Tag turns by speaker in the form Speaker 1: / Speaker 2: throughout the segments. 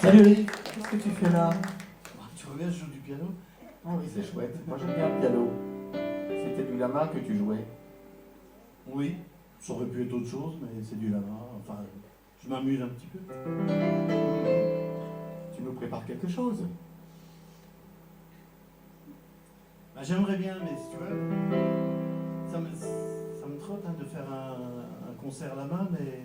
Speaker 1: Salut Olive, qu'est-ce que tu fais là?
Speaker 2: Tu reviens, je joue du piano?
Speaker 1: Ah oui, c'est chouette. Moi j'aime bien le piano. C'était du lama que tu jouais.
Speaker 2: Oui, ça aurait pu être autre chose, mais c'est du lama. Enfin, je m'amuse un petit peu.
Speaker 1: Tu nous prépares quelque chose?
Speaker 2: Bah, j'aimerais bien, mais si tu veux, ça me trotte de faire un concert là-bas, mais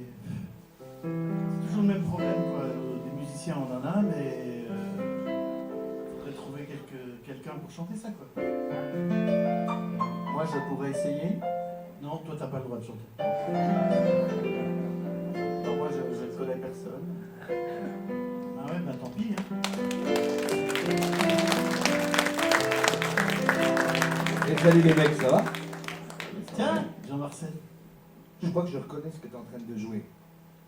Speaker 2: c'est toujours le même problème, quoi. Des musiciens, on en a, mais faudrait trouver quelqu'un pour chanter ça, quoi.
Speaker 1: Moi je pourrais essayer.
Speaker 2: Non, toi, t'as pas le droit de chanter.
Speaker 1: Non, moi je ne connais personne.
Speaker 2: Ah ouais, bah tant pis, hein.
Speaker 3: Et salut les mecs, ça va?
Speaker 2: Tiens, Jean-Marcel.
Speaker 3: Je crois que je reconnais ce que tu es en train de jouer.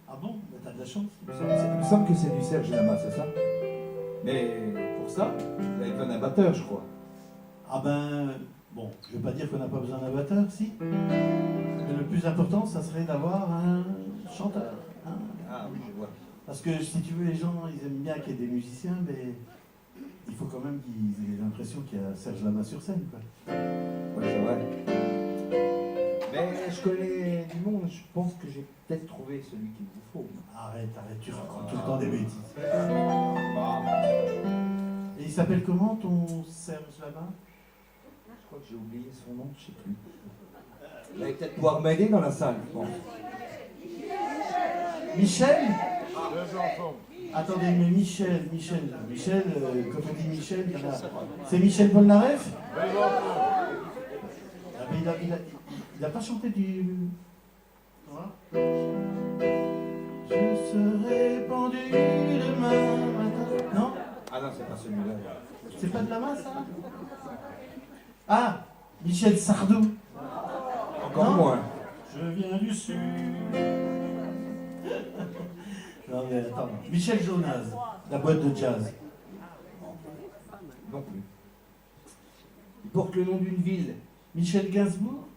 Speaker 2: Ah bon? Bah t'as de la chance.
Speaker 3: Il me semble que c'est du Serge Lama, c'est ça? Mais pour ça, vous avez besoin d'un batteur, je crois.
Speaker 2: Ah ben, bon, je vais pas dire qu'on n'a pas besoin d'un batteur, si. Mais le plus important, ça serait d'avoir un chanteur. Hein.
Speaker 3: Ah oui, je vois.
Speaker 2: Parce que si tu veux, les gens, ils aiment bien qu'il y ait des musiciens, mais il faut quand même qu'ils aient l'impression qu'il y a Serge Lama sur scène, quoi.
Speaker 3: Ouais, c'est vrai. Mais je connais du monde, je pense que j'ai peut-être trouvé celui qu'il vous faut.
Speaker 2: Arrête, tu racontes tout le temps des bêtises.
Speaker 3: Bah,
Speaker 2: Et il s'appelle comment, ton Serge Lama?
Speaker 3: je crois que j'ai oublié son nom, je sais plus. Il va peut-être pouvoir m'aider dans la salle, je pense.
Speaker 2: Michel? Attendez, mais Michel, quand on dit Michel, il y en a... C'est Michel Polnareff? Ah ben il a pas chanté du... Voilà. Je serai pendu demain matin. Non?
Speaker 3: Ah non, c'est pas celui-là.
Speaker 2: C'est pas de la main, ça? Ah! Michel Sardou.
Speaker 3: Encore
Speaker 2: Non.
Speaker 3: moins.
Speaker 2: Je viens du sud. Non mais attends. Michel Jonas, la boîte de jazz.
Speaker 3: Non plus. Il porte le nom d'une ville.
Speaker 2: Michel Gainsbourg?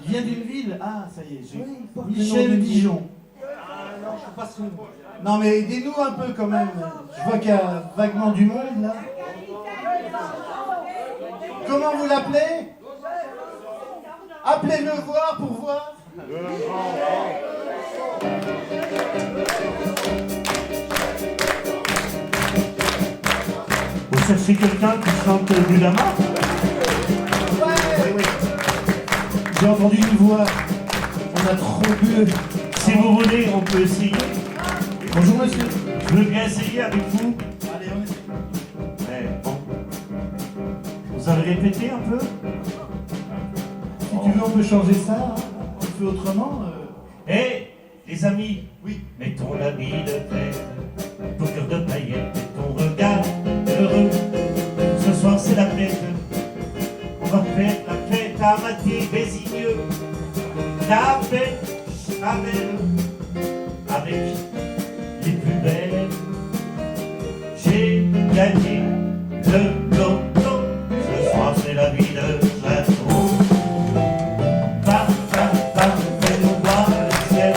Speaker 2: Il vient d'une ville? Ah, ça y est, j'ai...
Speaker 3: Oui, il porte le nom
Speaker 2: Michel
Speaker 3: d'une
Speaker 2: Dijon.
Speaker 3: Ah non, je sais pas son nom.
Speaker 2: Non mais aidez-nous un peu quand même. Je vois qu'il y a vaguement du monde là. Comment vous l'appelez? Appelez-le voir pour voir. Vous cherchez quelqu'un qui chante du lama?
Speaker 1: Ouais.
Speaker 2: J'ai entendu une voix. On a trop bu. Si vous voulez, on peut essayer. Bonjour monsieur. Je veux bien essayer avec vous. Allez, on essaie. Ouais, bon. Vous avez répété un peu? Si tu veux, on peut changer ça. Hein. On fait autrement.
Speaker 4: Hé, les amis,
Speaker 2: Oui.
Speaker 4: mets ton habit de fête, ton cœur de paillettes et ton regard heureux. Ce soir c'est la fête, on va faire la fête à Mathé Bézigneux. La fête avec les plus belles. J'ai gagné le loto, ce soir c'est la vie de Château. Fais-nous voir le ciel.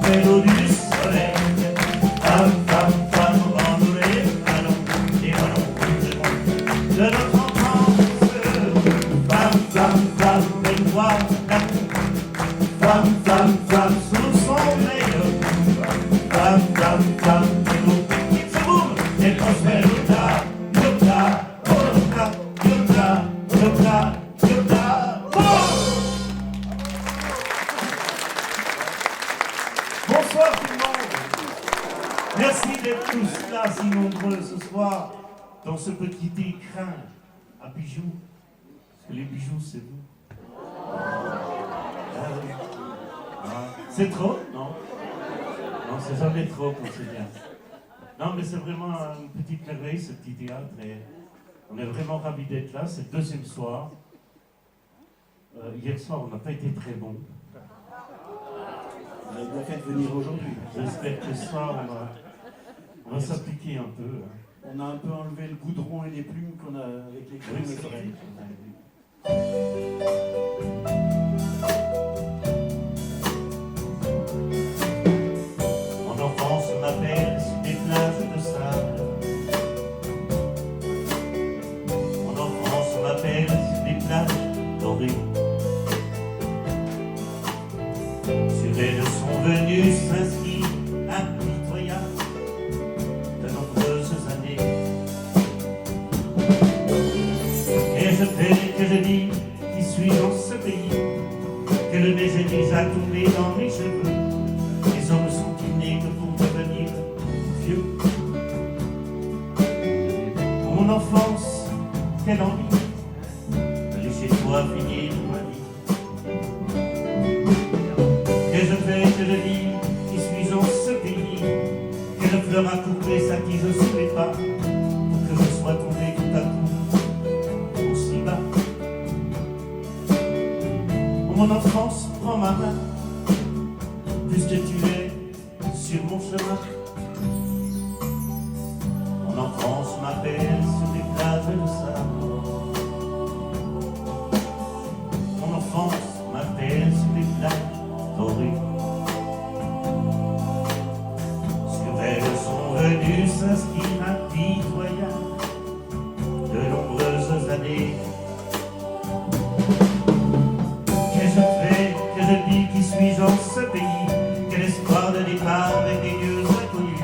Speaker 4: Fais-nous du soleil. Rends-nous les ballons de notre enfance. Fais-nous voir la sous le soleil. Fais-nous pique ce boum et prospère Yoda. Bonsoir tout le monde. Merci d'être tous là, si nombreux ce soir, dans ce petit écrin à bijoux. Parce que les bijoux, c'est vous. C'est trop? Non. Non, c'est jamais trop quand c'est bien. Non, mais c'est vraiment une petite merveille, ce petit théâtre. Et on est vraiment ravis d'être là. C'est le deuxième soir. Hier soir, on n'a pas été très bon.
Speaker 2: Vous avez bien fait de venir aujourd'hui.
Speaker 4: J'espère que ce soir, on va s'appliquer un peu.
Speaker 2: On a un peu enlevé le goudron et les plumes qu'on a avec les
Speaker 4: Oui, c'est vrai. s'inscrit impitoyable de nombreuses années. Et je fais, que je dis, qui suis dans ce pays, que le neige est déjà tombé dans mes cheveux. Les hommes sont-ils nés que pour devenir vieux? Mon enfance, quelle envie d'aller chez toi finir ma vie. Que je fais, que je dis, qui suis en ce pays, quelle fleur a coupé sa tige sous les pas, pour que je sois tombé tout à coup aussi bas. Mon enfance, prends ma main, puisque tu es sur mon chemin. Mon enfance m'appelle sur les plages de sable. Mon enfance m'appelle sur les plages dorées. Sur elles sont venues s'inscrire impitoyables de nombreuses années. Que je fais, que je dis, qui suis-je en ce pays? Quel espoir de départ avec des lieux inconnus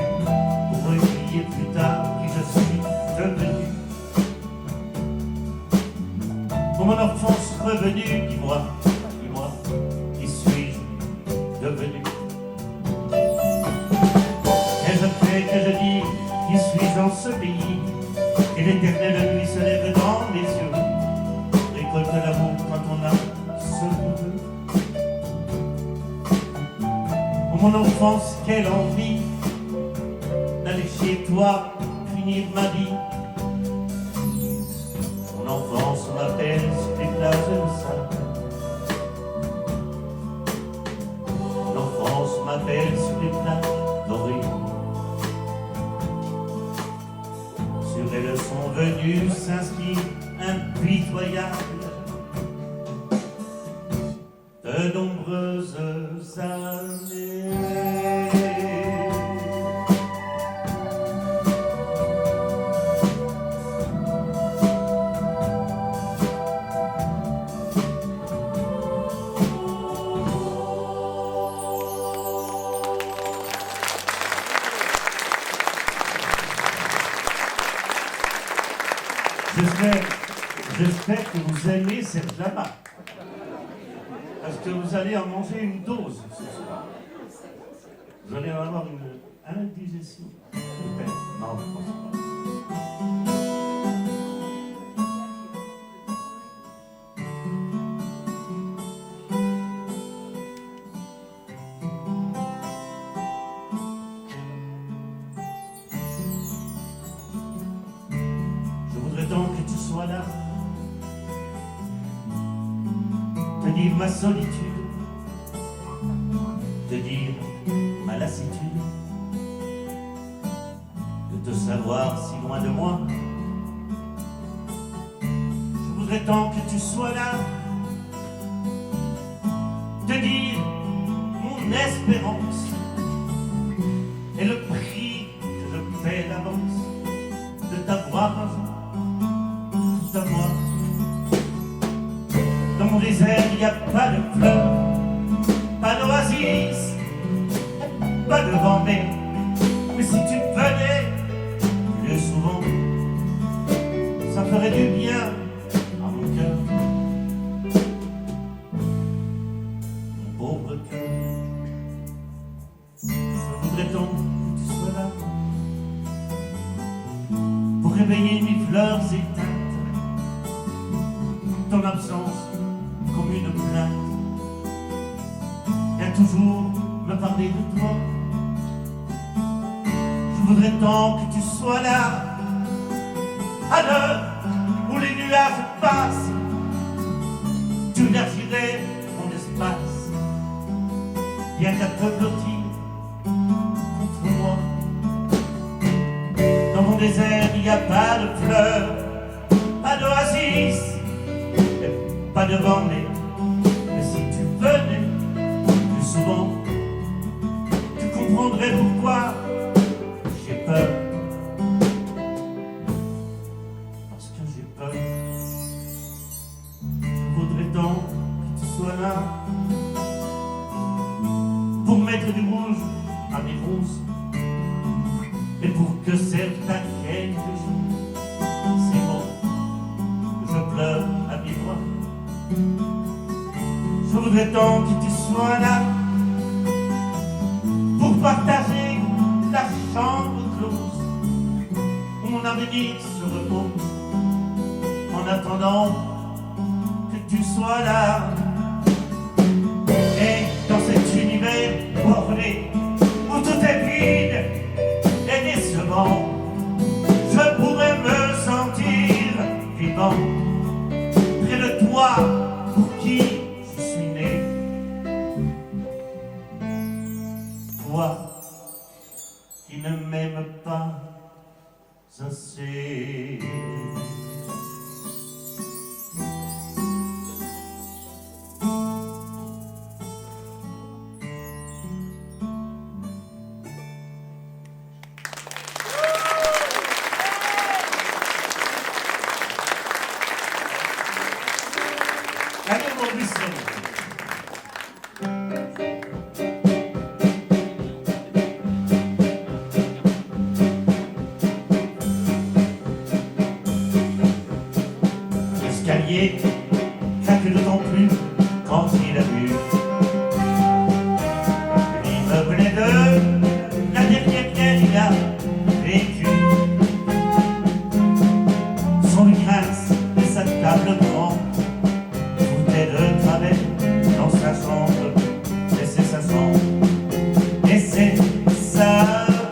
Speaker 4: pour recueillir plus tard qui je suis devenu. Pour mon enfance revenue, dis-moi, qui suis-je devenu? Que je fais, que je dis, qui suis-je en ce pays? Et l'éternelle nuit se lève dans mes yeux, récolte l'amour quand on a ce qu'on veut. Oh, mon enfance, quelle envie d'aller chez toi finir ma vie. Mon enfance m'appelle sur les plages de sable. Mon enfance m'appelle sur les plages dorées. Sur elles sont venues s'inscrire impitoyables de nombreuses années. J'espère que vous aimez cette lama. Parce que vous allez en manger une dose ce soir. Vous allez en avoir une indigestion. Peut-être. Non, je pense pas. Je voudrais donc que tu sois là. Te dire ma solitude, te dire ma lassitude, de te savoir si loin de moi. Je voudrais tant que tu sois là, te dire mon espérance et le prix que je paie d'avance de t'avoir un jour tout à moi. Dans mon désert, il n'y a pas de fleurs, pas d'oasis, pas de vent, mais si tu venais plus souvent, ça ferait du bien à mon cœur, mon pauvre cœur. Je voudrais tant que tu sois là pour réveiller mes fleurs éteintes, ton absence comme une plainte, viens toujours me parler de toi. Je voudrais tant que tu sois là, à l'heure où les nuages passent, tu élargirais mon espace, bien qu'à te blottir contre moi. Dans mon désert, il n'y a pas de fleurs, pas d'oasis, pas de vent, mais si tu venais plus souvent, tu comprendrais pourquoi j'ai peur. Parce que j'ai peur. Je voudrais tant que tu sois là pour mettre du rouge des roses. Et pour que certains quelques jours, c'est bon que je pleure à mi-voix. Je voudrais tant que tu sois là pour partager la chambre close où mon avenir se repose en attendant que tu sois là. Et dans cet univers borné où tout est vide et décevant, je pourrais me sentir vivant près de toi pour qui je suis né. Toi qui ne m'aimes pas assez. Allez, mon buisson. L'escalier craque d'autant plus quand il a vu l'immeuble de la dernière guerre il a vécu. Son grâce et sa table grande foutaient de travers dans sa chambre, et c'est sa chambre, et c'est sa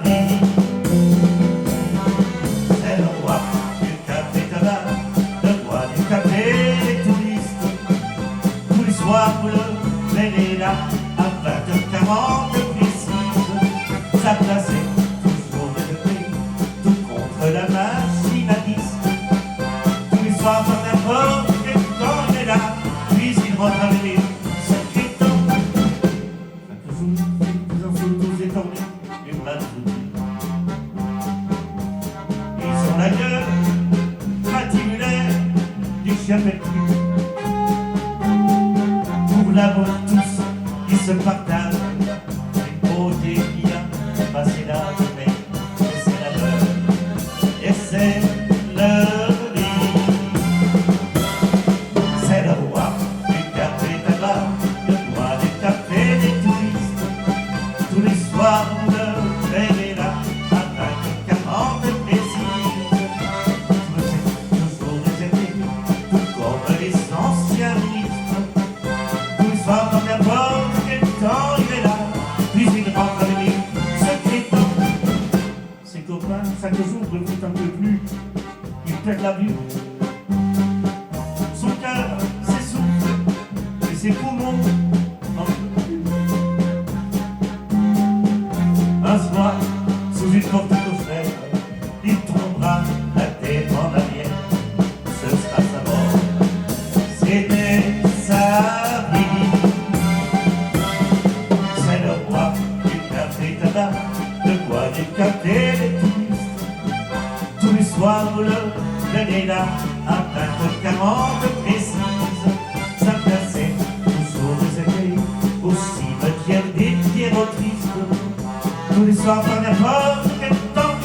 Speaker 4: vie. C'est le roi du café tabac, le roi du café des touristes. Tous les soirs vous le verrez là, à 20h40 précise. Sa place est toujours réservée, tout contre la machine à disque. Tous les soirs par n'importe quel temps il est là, puis il rentre avec les secrétants. Chaque jour, des infos tous étendus, et mal foutus. Ils sont la gueule patibulaire du chien perdu. Pour l'amour tous, ils se partagent une beauté qui a passé la journée. Et c'est la leur, et c'est leur vie. C'est le roi du café tabac, le roi du café des touristes. Tous les soirs, vous le verrez là, à 20h40 précise. Vous êtes toujours réservé, tout comme les anciens ministres. Tous les soirs, dans n'importe quel temps, il est là, puis il rentre avec les secrétants. Ses copains, chaque jour, le foutent un peu plus, il perd la vue. Son cœur s'essouffle et ses poumons n'en peuvent plus. Un soir, sous une porte coffret, il tombera la tête en arrière. Ce sera sa mort, c'était sa vie. C'est le roi du café tabac, le roi du café des touristes. Tous les soirs, vous le verrez là, à 20h40 précise. Sa place est toujours réservée au cimetière des pierrots tristes. Tous les soirs, par n'importe quel temps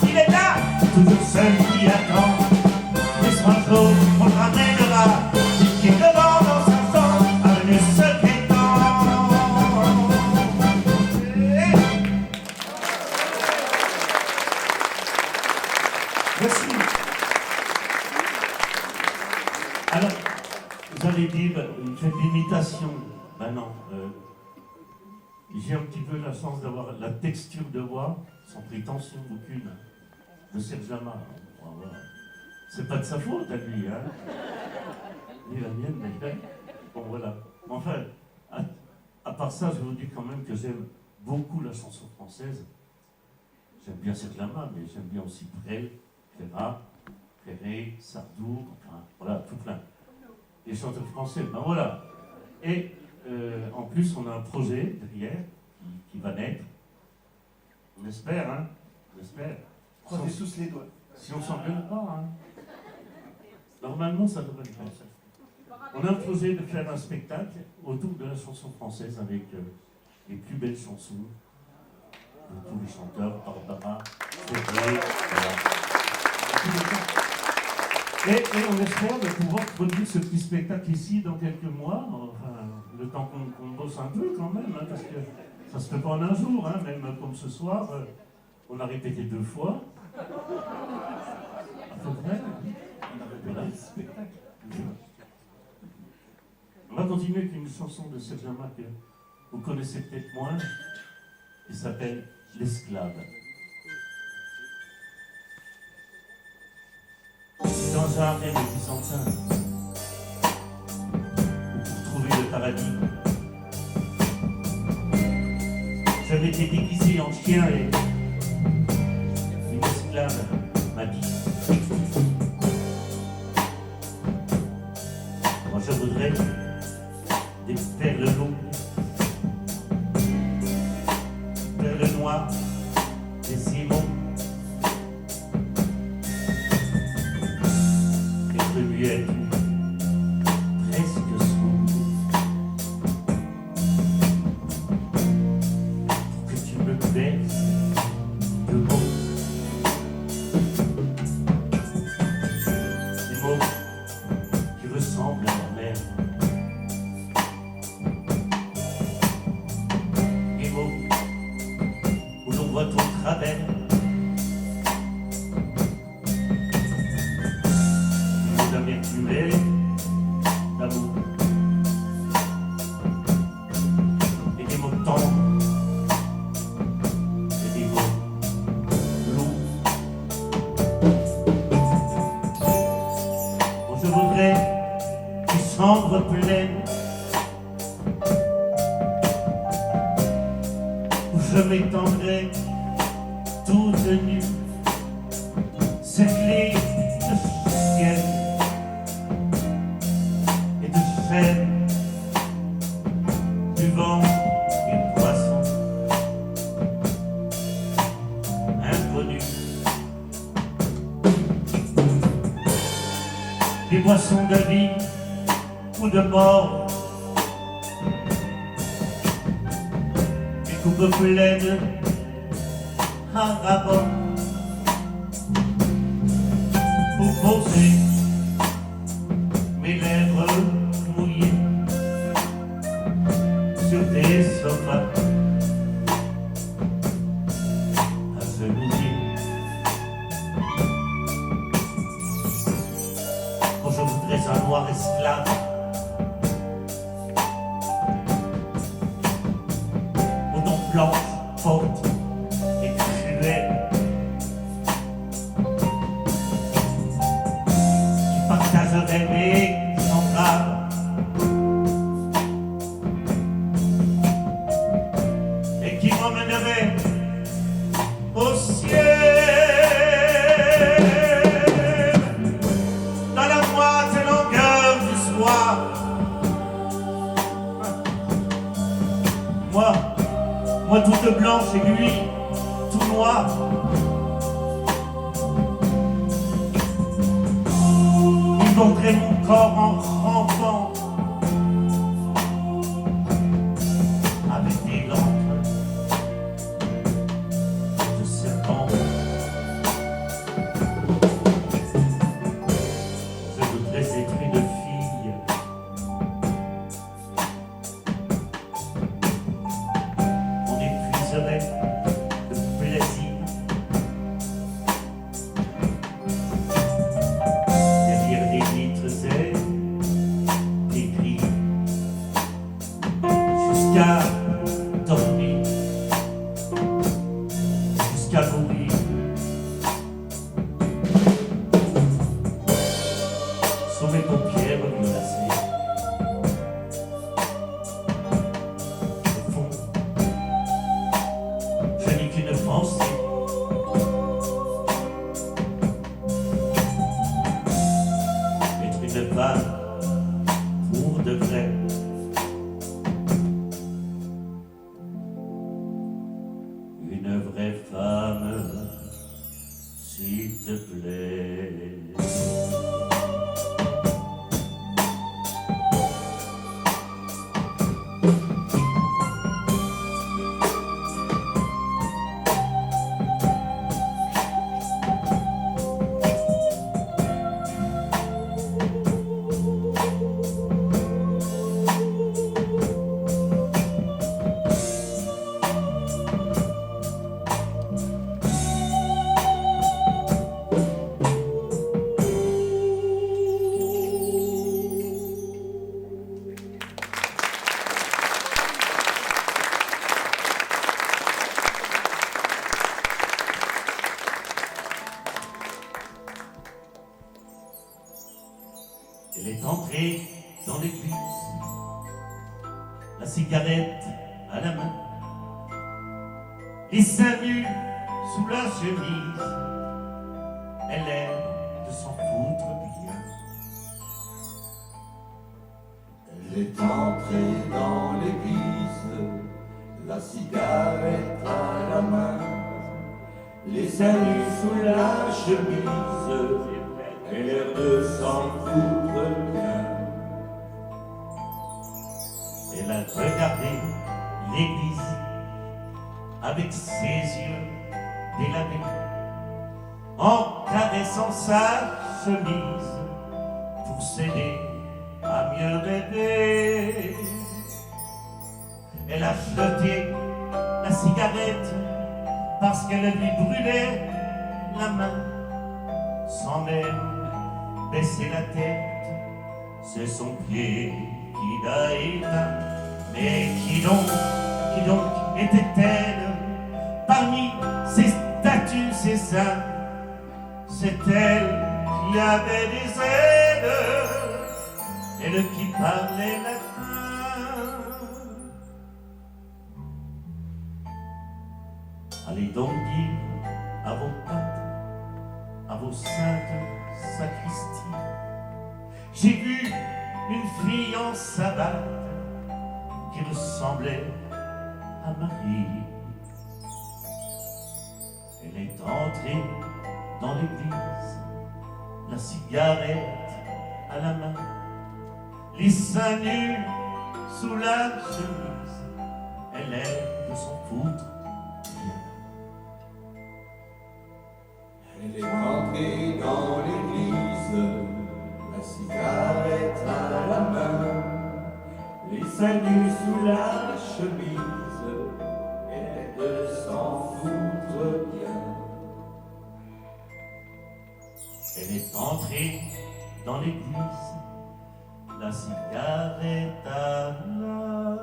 Speaker 4: il est là, toujours seul qui attend. Les soirs chauds, on le ramènera, qui est devant dans sa chambre, avec le secrétant. Merci. Alors, vous allez dire, il fait de l'imitation. Ben non, j'ai un petit peu la chance d'avoir la texture de voix, sans prétention aucune, de Serge Lama. Bon, voilà. C'est pas de sa faute à lui, hein. Ni la mienne, d'ailleurs. Bon, voilà. Enfin, à part ça, je vous dis quand même que j'aime beaucoup la chanson française. J'aime bien Serge Lama, mais j'aime bien aussi Brel, Ferrat, Ferré, Sardou, enfin, voilà, tout plein. Les chanteurs français, ben voilà. Et en plus, on a un projet derrière qui va naître. On espère, hein. On espère.
Speaker 1: Croisez tous les doigts.
Speaker 4: Si on s'engueule pas, hein. Normalement, ça devrait le faire. On a un projet de faire un spectacle autour de la chanson française avec les plus belles chansons de tous les chanteurs, Barbara, Cédric, voilà. Et on espère de pouvoir produire ce petit spectacle ici dans quelques mois, enfin, le temps qu'on bosse un peu quand même, hein, parce que ça se fait pas en un jour, hein, même comme ce soir, on a répété 2 fois. À peu près.
Speaker 1: On a répété le spectacle.
Speaker 4: On va continuer avec une chanson de Serge Lama que vous connaissez peut-être moins, qui s'appelle L'esclave. Dans un rêve byzantin, pour trouver le paradis, j'avais été déguisé en chien et une esclave m'a dit: moi je voudrais des perles longues, perles noires, des ciments, des remuettes presque sourdes, pour que tu me baisses de mots, des mots qui ressemblent à ma mère. Où l'on voit ton travers, une amertume d'amour, et des mots tendres, et des mots lourds. Oh, je voudrais des cendres pleines, je m'étendrai toute nue, cerclée de ciel et de chair, du vent et de poissons inconnus, des boissons de vie ou de mort, coupe pleine à rabord, pour poser mes lèvres mouillées sur des sofas agenouillés. Quand je voudrais un noir esclave, blanche, forte et cruelle, qui partagerait mes entraves, et qui m'emmènerait au ciel, dans la moite longueur du soir. Moi toute blanche et lui tout noir. Il vendrait mon corps en rampant avec des lampes de serpent. Je voudrais être une fille de plaisir derrière des vitres et des grilles, jusqu'à dormir, jusqu'à mourir, sous mes paupières menacées. Au fond, je n'ai qu'une pensée, être une femme pour de vrai. Une vraie femme, s'il te plaît. entré dans l'église, la cigarette à la main, les seins nus sous la chemise, elle l'air de s'en foutre bien.
Speaker 5: Elle est entrée dans l'église, la cigarette à la main, les seins nus sous la chemise, et l'air de s'en foutre bien.
Speaker 4: Elle a regardé l'église avec ses yeux délavés, en caressant sa chemise pour s'aider à mieux rêver. Elle a jeté la cigarette parce qu'elle lui brûlait la main, sans même baisser la tête. C'est son pied qui l'a éteint. Mais qui donc était-elle parmi ces statues, ces saints? C'est elle qui avait des ailes, elle qui parlait latin. Allez donc dire à vos papes, à vos saintes sacristies, j'ai vu une fille en sabbat qui ressemblait à Marie. Elle est entrée dans l'église, la cigarette à la main, les seins nus sous la chemise, elle aime de s'en foutre bien.
Speaker 5: Elle est entrée dans l'église, la cigarette à la main, les seins nus sous la chemise, et de s'en foutre bien.
Speaker 4: Elle est entrée dans l'église, la cigarette à la main.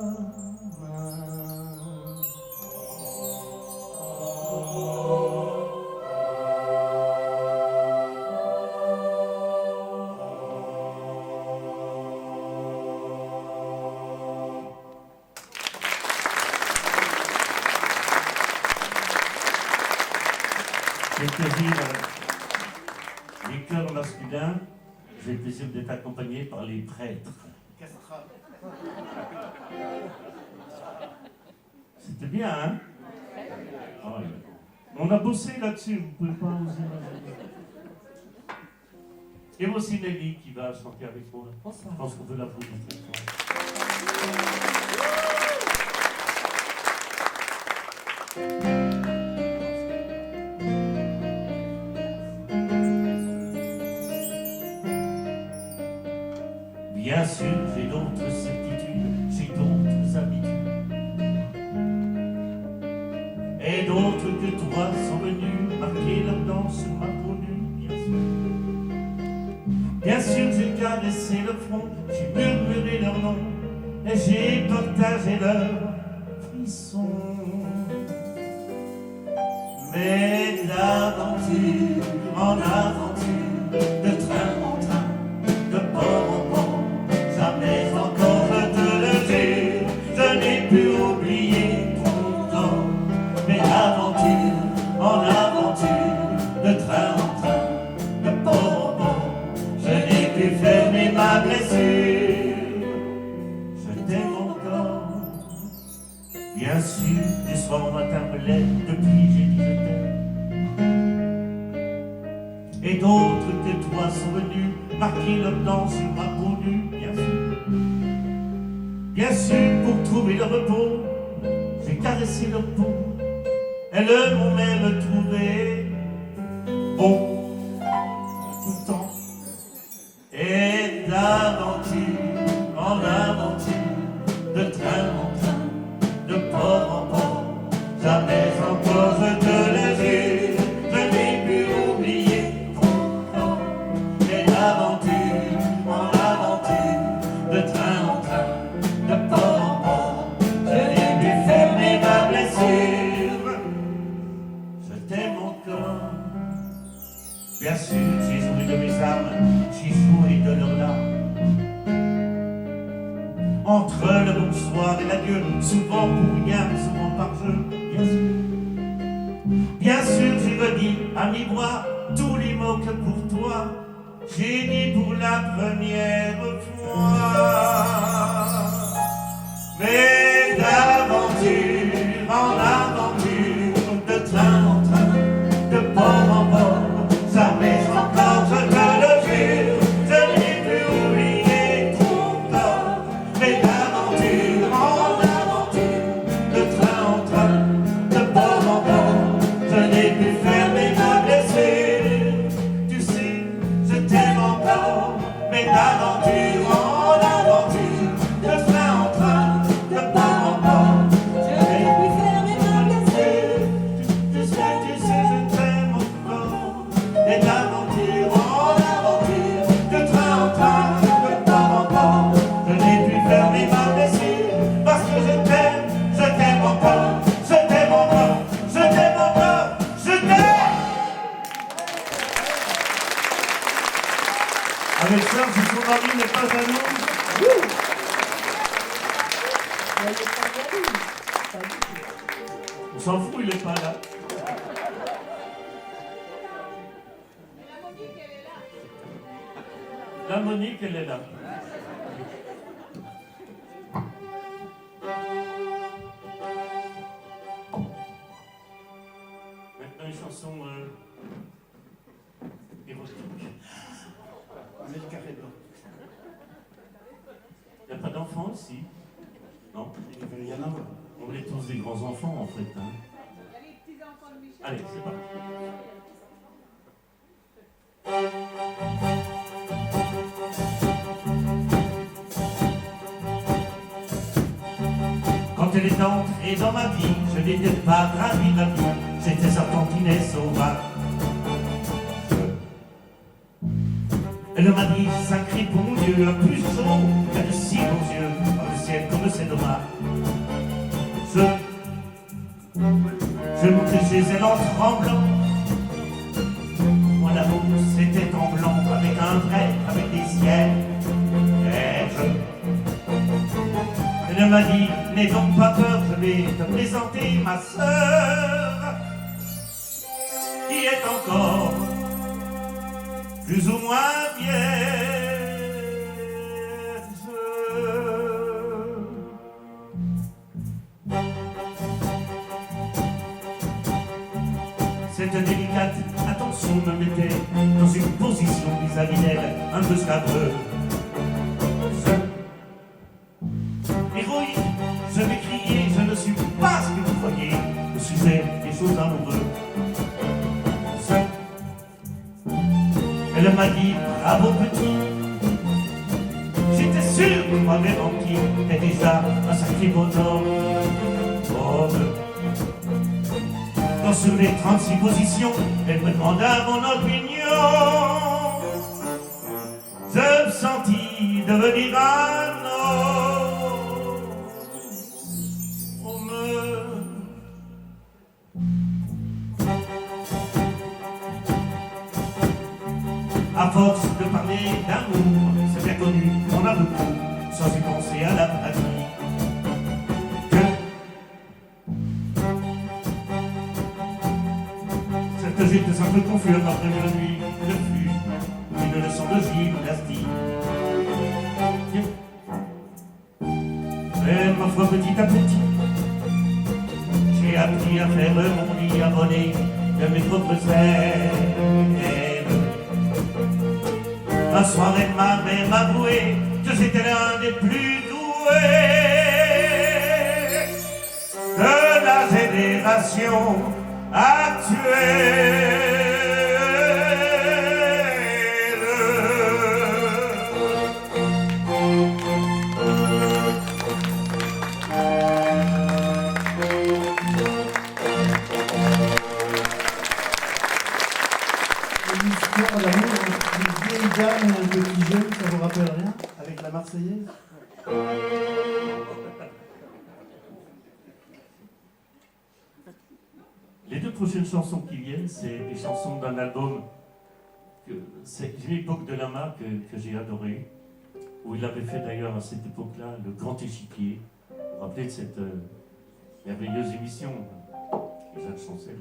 Speaker 4: J'ai le plaisir, les chœurs masculins, j'ai le plaisir d'être accompagné par les prêtres. C'était bien, hein? Ah oui. On a bossé là-dessus, vous pouvez pas oser. Et voici Nelly qui va chanter avec moi. Je pense qu'on peut l'applaudir très fort. Bien sûr, j'ai d'autres certitudes, j'ai d'autres habitudes. Et d'autres que toi sont venus marquer leur danse sur ma peau nue, bien sûr. Bien sûr, j'ai caressé leur front, j'ai murmuré leur nom, et j'ai partagé leurs frissons. Mais d'aventure en aventure, de train en train, de port en port, jamais encore je te le dis, je n'ai pu oublier ton temps. Mais aventure en aventure, de train en train, de port en port, je n'ai pu fermer ma blessure. Je t'aime encore, bien sûr, du soir au matin me lève, depuis j'ai dit je t'aime. Et d'autres que toi sont venus marquer leur danse sur ma peau nue, bien sûr. Bien sûr, pour trouver le repos, j'ai caressé leur peau. Elles m'ont même trouvé bon tout le temps. Et d'aventure en aventure, de train en train, de port en port, jamais encore je te le jure, je n'ai pu oublier ton corps. Et d'aventure en aventure, de train en train, de port en port, je n'ai pu fermer ma blessure. Je t'aime encore. Bien sûr, j'ai joué de mes âmes, j'ai joué de leurs larmes. entre le bonsoir et l'adieu, souvent pour rien, souvent par jeu, bien sûr. Bien sûr, j'ai redit à mi-voix tous les mots que pour toi j'ai dit pour la première fois. Mais d'aventure en aventure, de train en train, de port en port, jamais encore, je te le jure, je n'ai plus oublié ton corps. Mais d'aventure en aventure, de train en train, de port en port, je n'ai pu fermer ma blessure. Tu sais, je t'aime encore, mais d'aventure en aventure, de train en train, de port en port, je n'ai pu fermer ma blessure. Tu sais, je t'aime encore, mais d'aventure en aventure, de train en train, de port en port, je n'ai pu fermer ma blessure. Parce que je t'aime encore, je t'aime encore, je t'aime encore, je t'aime. Avec ça, si son mari n'est pas un homme, on s'en fout, il n'est pas là. La Monique, elle est là. Maintenant, une chanson érotique.
Speaker 2: Mets le carré blanc.
Speaker 4: Il n'y a pas d'enfants ici? Non?
Speaker 2: Il va y en avoir.
Speaker 4: On est tous des grands enfants en fait. Hein. Allez, c'est parti. Quand elle est entrée dans ma vie, je n'étais pas ravi de la vie, j'étais sa tantinet sauvage. Elle m'a dit, sacré bon Dieu, un plus chaud, qu'à de si beaux yeux, dans le ciel comme c'est dommage. Je montais chez elle en tremblant. Moi l'amour c'était en blanc, avec un vrai, avec des ciels. Elle m'a dit, n'aie donc pas peur, je vais te présenter ma sœur, qui est encore plus ou moins vierge. Cette délicate attention me mettait dans une position vis-à-vis d'elle un peu scabreuse. Héroïque, je m'écriais, je ne suis pas ce que vous croyez au sujet des choses amoureuses. Elle m'a dit, bravo petit, j'étais sûr que moi m'avais menti, t'es déjà un sacré bonhomme. Quand sur les 36 positions, elle me demanda mon opinion. Je me sentis devenir un homme. À force de parler d'amour, c'est bien connu, on a beaucoup, sans y penser à la pratique. Cette gîte simple confus après la nuit, ne fut une leçon de gymnastique. Mais ma foi, petit à petit, j'ai appris à faire mon lit abonné de mes propres ailes. Un soir, elle m'a même avoué que j'étais l'un des plus doués de la génération actuelle.
Speaker 2: Une histoire d'amour entre une vieille dame et un petit jeune, ça vous rappelle rien? Avec la Marseillaise?
Speaker 4: Les deux prochaines chansons qui viennent, c'est des chansons d'un album, c'est une époque de Lama que j'ai adoré, où il avait fait d'ailleurs à cette époque-là le Grand Échiquier. Vous vous rappelez de cette merveilleuse émission, Jacques Chancel.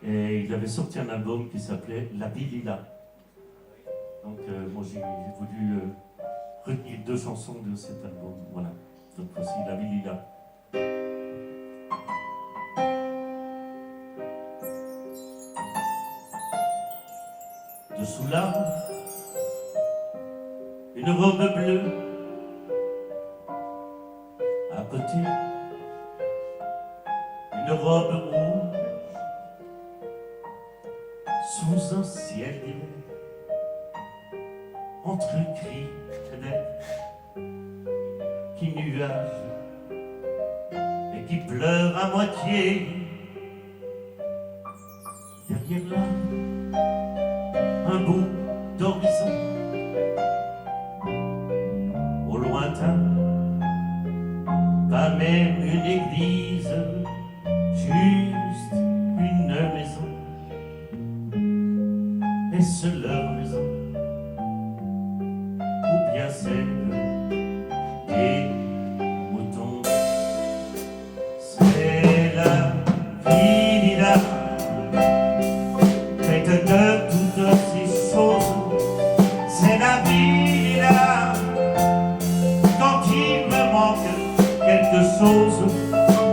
Speaker 4: Et il avait sorti un album qui s'appelait La Vie Lila. Donc moi j'ai voulu retenir 2 chansons de cet album. Voilà, donc voici La Vie Lila. Dessous l'arbre, une robe bleue. À côté, une robe rouge. Sous un ciel d'hiver, entre cris de qui nuage et qui pleure à moitié. Derrière là, un bout d'horizon, au lointain, pas même une église, juste une maison. Est-ce leur maison ou bien celle des moutons? C'est la vie là, faite de toutes ces choses. C'est la vie là, quand il me manque quelque chose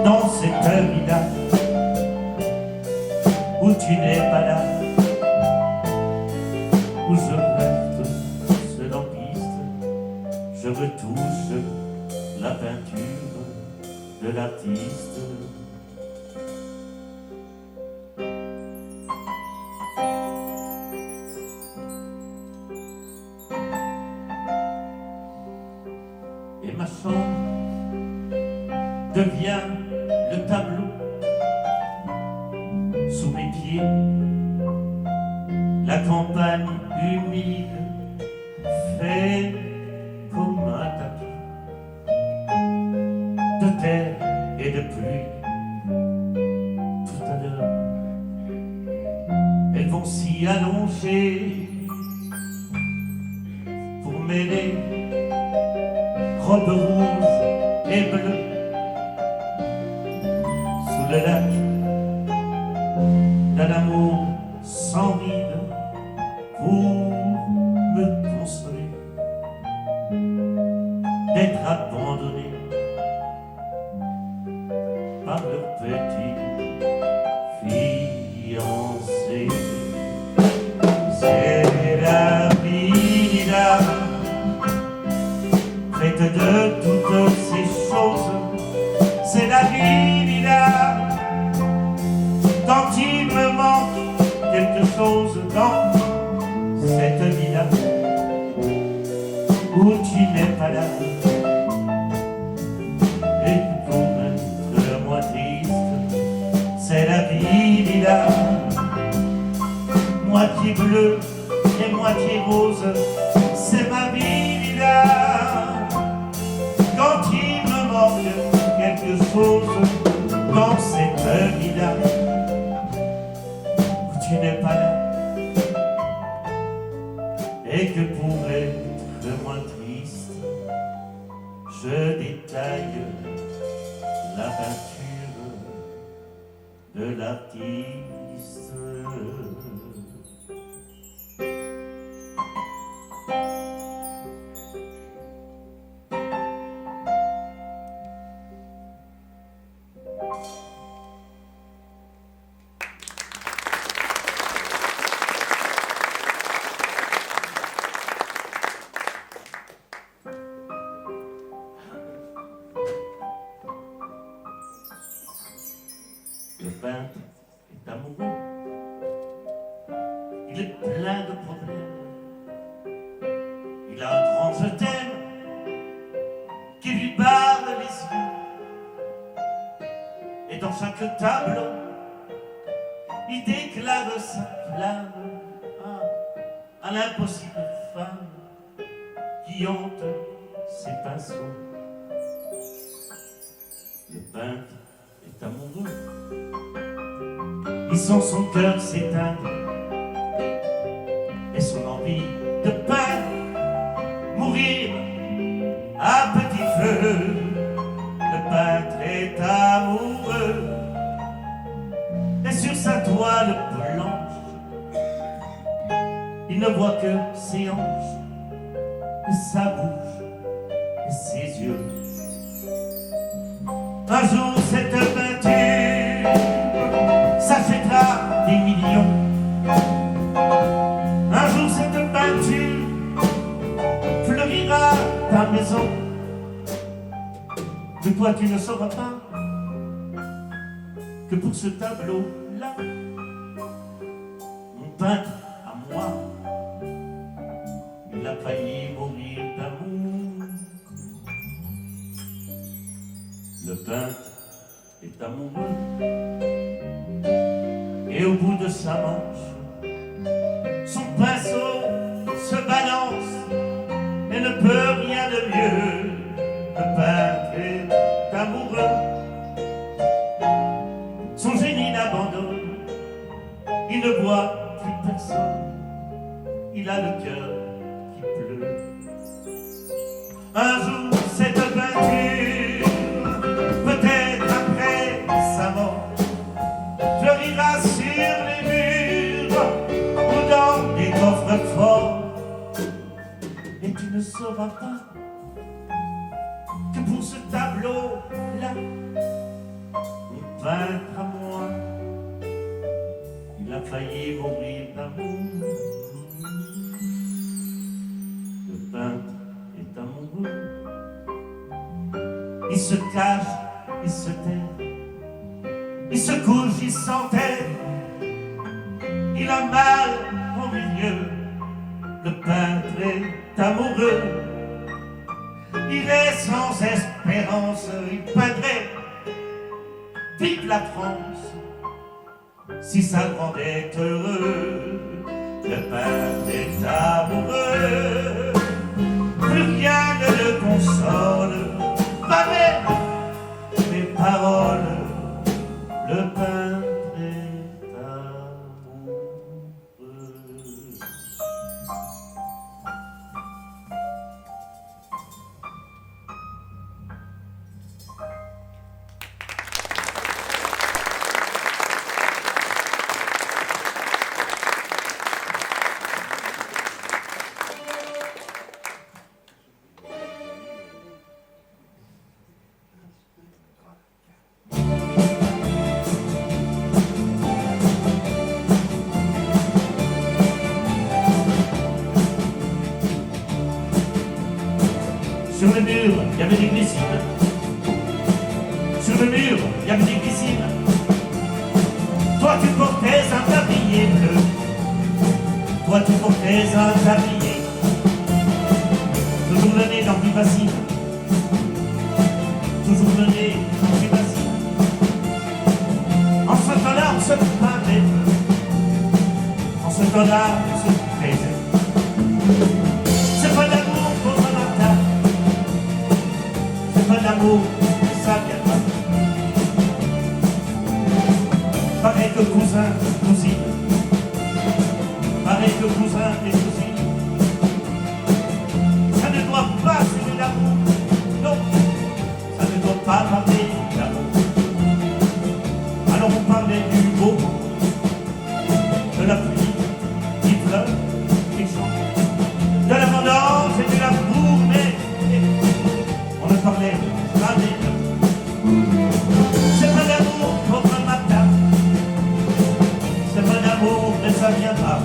Speaker 4: dans cette vie là, où tu n'es pas là. Où je reste seul en piste, je retouche la peinture de l'artiste. Et ma chambre devient le tableau sous mes pieds. La campagne humide fait comme un tapis de terre et de pluie. Tout à l'heure, elles vont s'y allonger pour mêler robe rouge et bleue sous le lac d'un amour sans ride. Pour me consoler d'être abandonné par leur petit fiancé. C'est la vie là, faite de toutes ces choses. C'est la vie là, quand il me manque quelque chose dans cette vie-là, où tu n'es pas là. Et pour être moins triste, c'est la vie là, moitié bleue et moitié rose. C'est ma vie là, quand il me manque quelque chose dans cette vie-là, où tu n'es pas là. Et que pour être moins triste, je détaille la peinture de l'artiste. Le peintre est amoureux, il est plein de problèmes, il a un grand je t'aime qui lui barre les yeux, et dans chaque tableau il déclare sa flamme à l'impossible femme qui hante ses pinceaux. Le peintre est amoureux, il sent son cœur s'éteindre et son envie de peindre mourir sur sa toile blanche, il ne voit que ses hanches, et sa bouche, et ses yeux. Un jour, cette peinture s'achètera des millions. Un jour, cette peinture fleurira ta maison. Mais toi, tu ne sauras pas que pour ce tableau-là, mon peintre à moi, il a failli mourir d'amour. Le peintre est amoureux, et au bout de sa manche, son pinceau se balance et ne peut rien de mieux. Le peintre est amoureux, son génie l'abandonne, il ne voit plus personne, il a le cœur qui pleut. Un jour, cette peinture, peut-être après sa mort, fleurira sur les murs ou dans des coffres forts. Et tu ne sauras pas que pour ce tableau-là, mon peintre à moi, il a failli mourir d'amour. Le peintre est amoureux, il se cache, il se tait, il se couche, il s'enterre, il a mal au milieu. Le peintre est amoureux, il est sans espérance, il peindrait vive la France si sa grande est heureux. Le peintre est amoureux, plus rien ne le console, jamais mes paroles. Le peintre est amoureux. Sur le mur, il y avait des glycines. Sur le mur, il y avait des glycines. Toi, tu portais un tablier bleu. Toi, tu portais un tablier. Toujours le nez dans plus facile. Toujours le nez dans plus facile. En ce temps-là, on se parlait. En ce temps-là, on se plaisait. C'est pas d'amour pour un matin. C'est pas d'amour, ça vient pas. Pareil que cousin, cousine. Pareil que cousin et cousine. Ça ne doit pas s'aimer d'amour. Non, ça ne doit pas parler d'amour. Alors on parlait du beau, de la pluie qui pleure et chante, de la vendange et de l'amour, mais on ne parlait jamais d'amour. C'est pas d'amour pour un matin, c'est pas d'amour, mais ça viendra.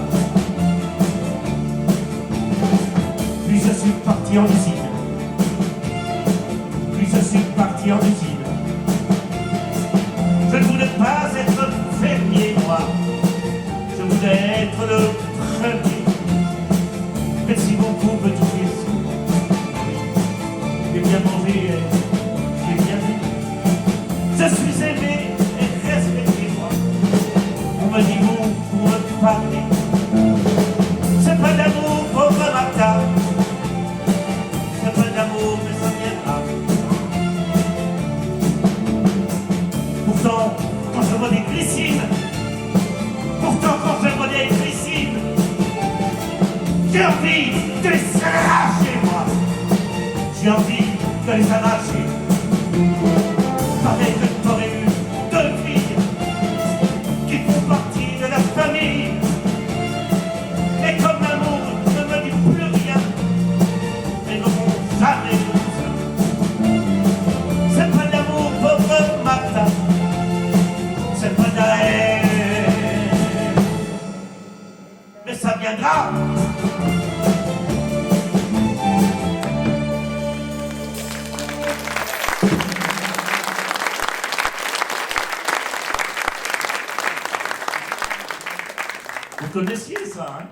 Speaker 4: Puis je suis parti en usine, puis je suis parti en usine. Je ne voulais pas être fermier, moi, je voulais être le premier. Merci beaucoup, petit fils. J'ai bien mangé, j'ai bien vu. Je suis aimé et respecté, moi. On m'a dit bon pour me parler. C'est pas d'amour, pauvre matin. C'est pas d'amour, mais ça viendra. Pourtant, quand je vois des glycines, j'ai envie de les arracher, moi. J'ai envie de les arracher. Pareil que t'aurais eu deux filles qui viendra. Vous connaissiez ça, hein?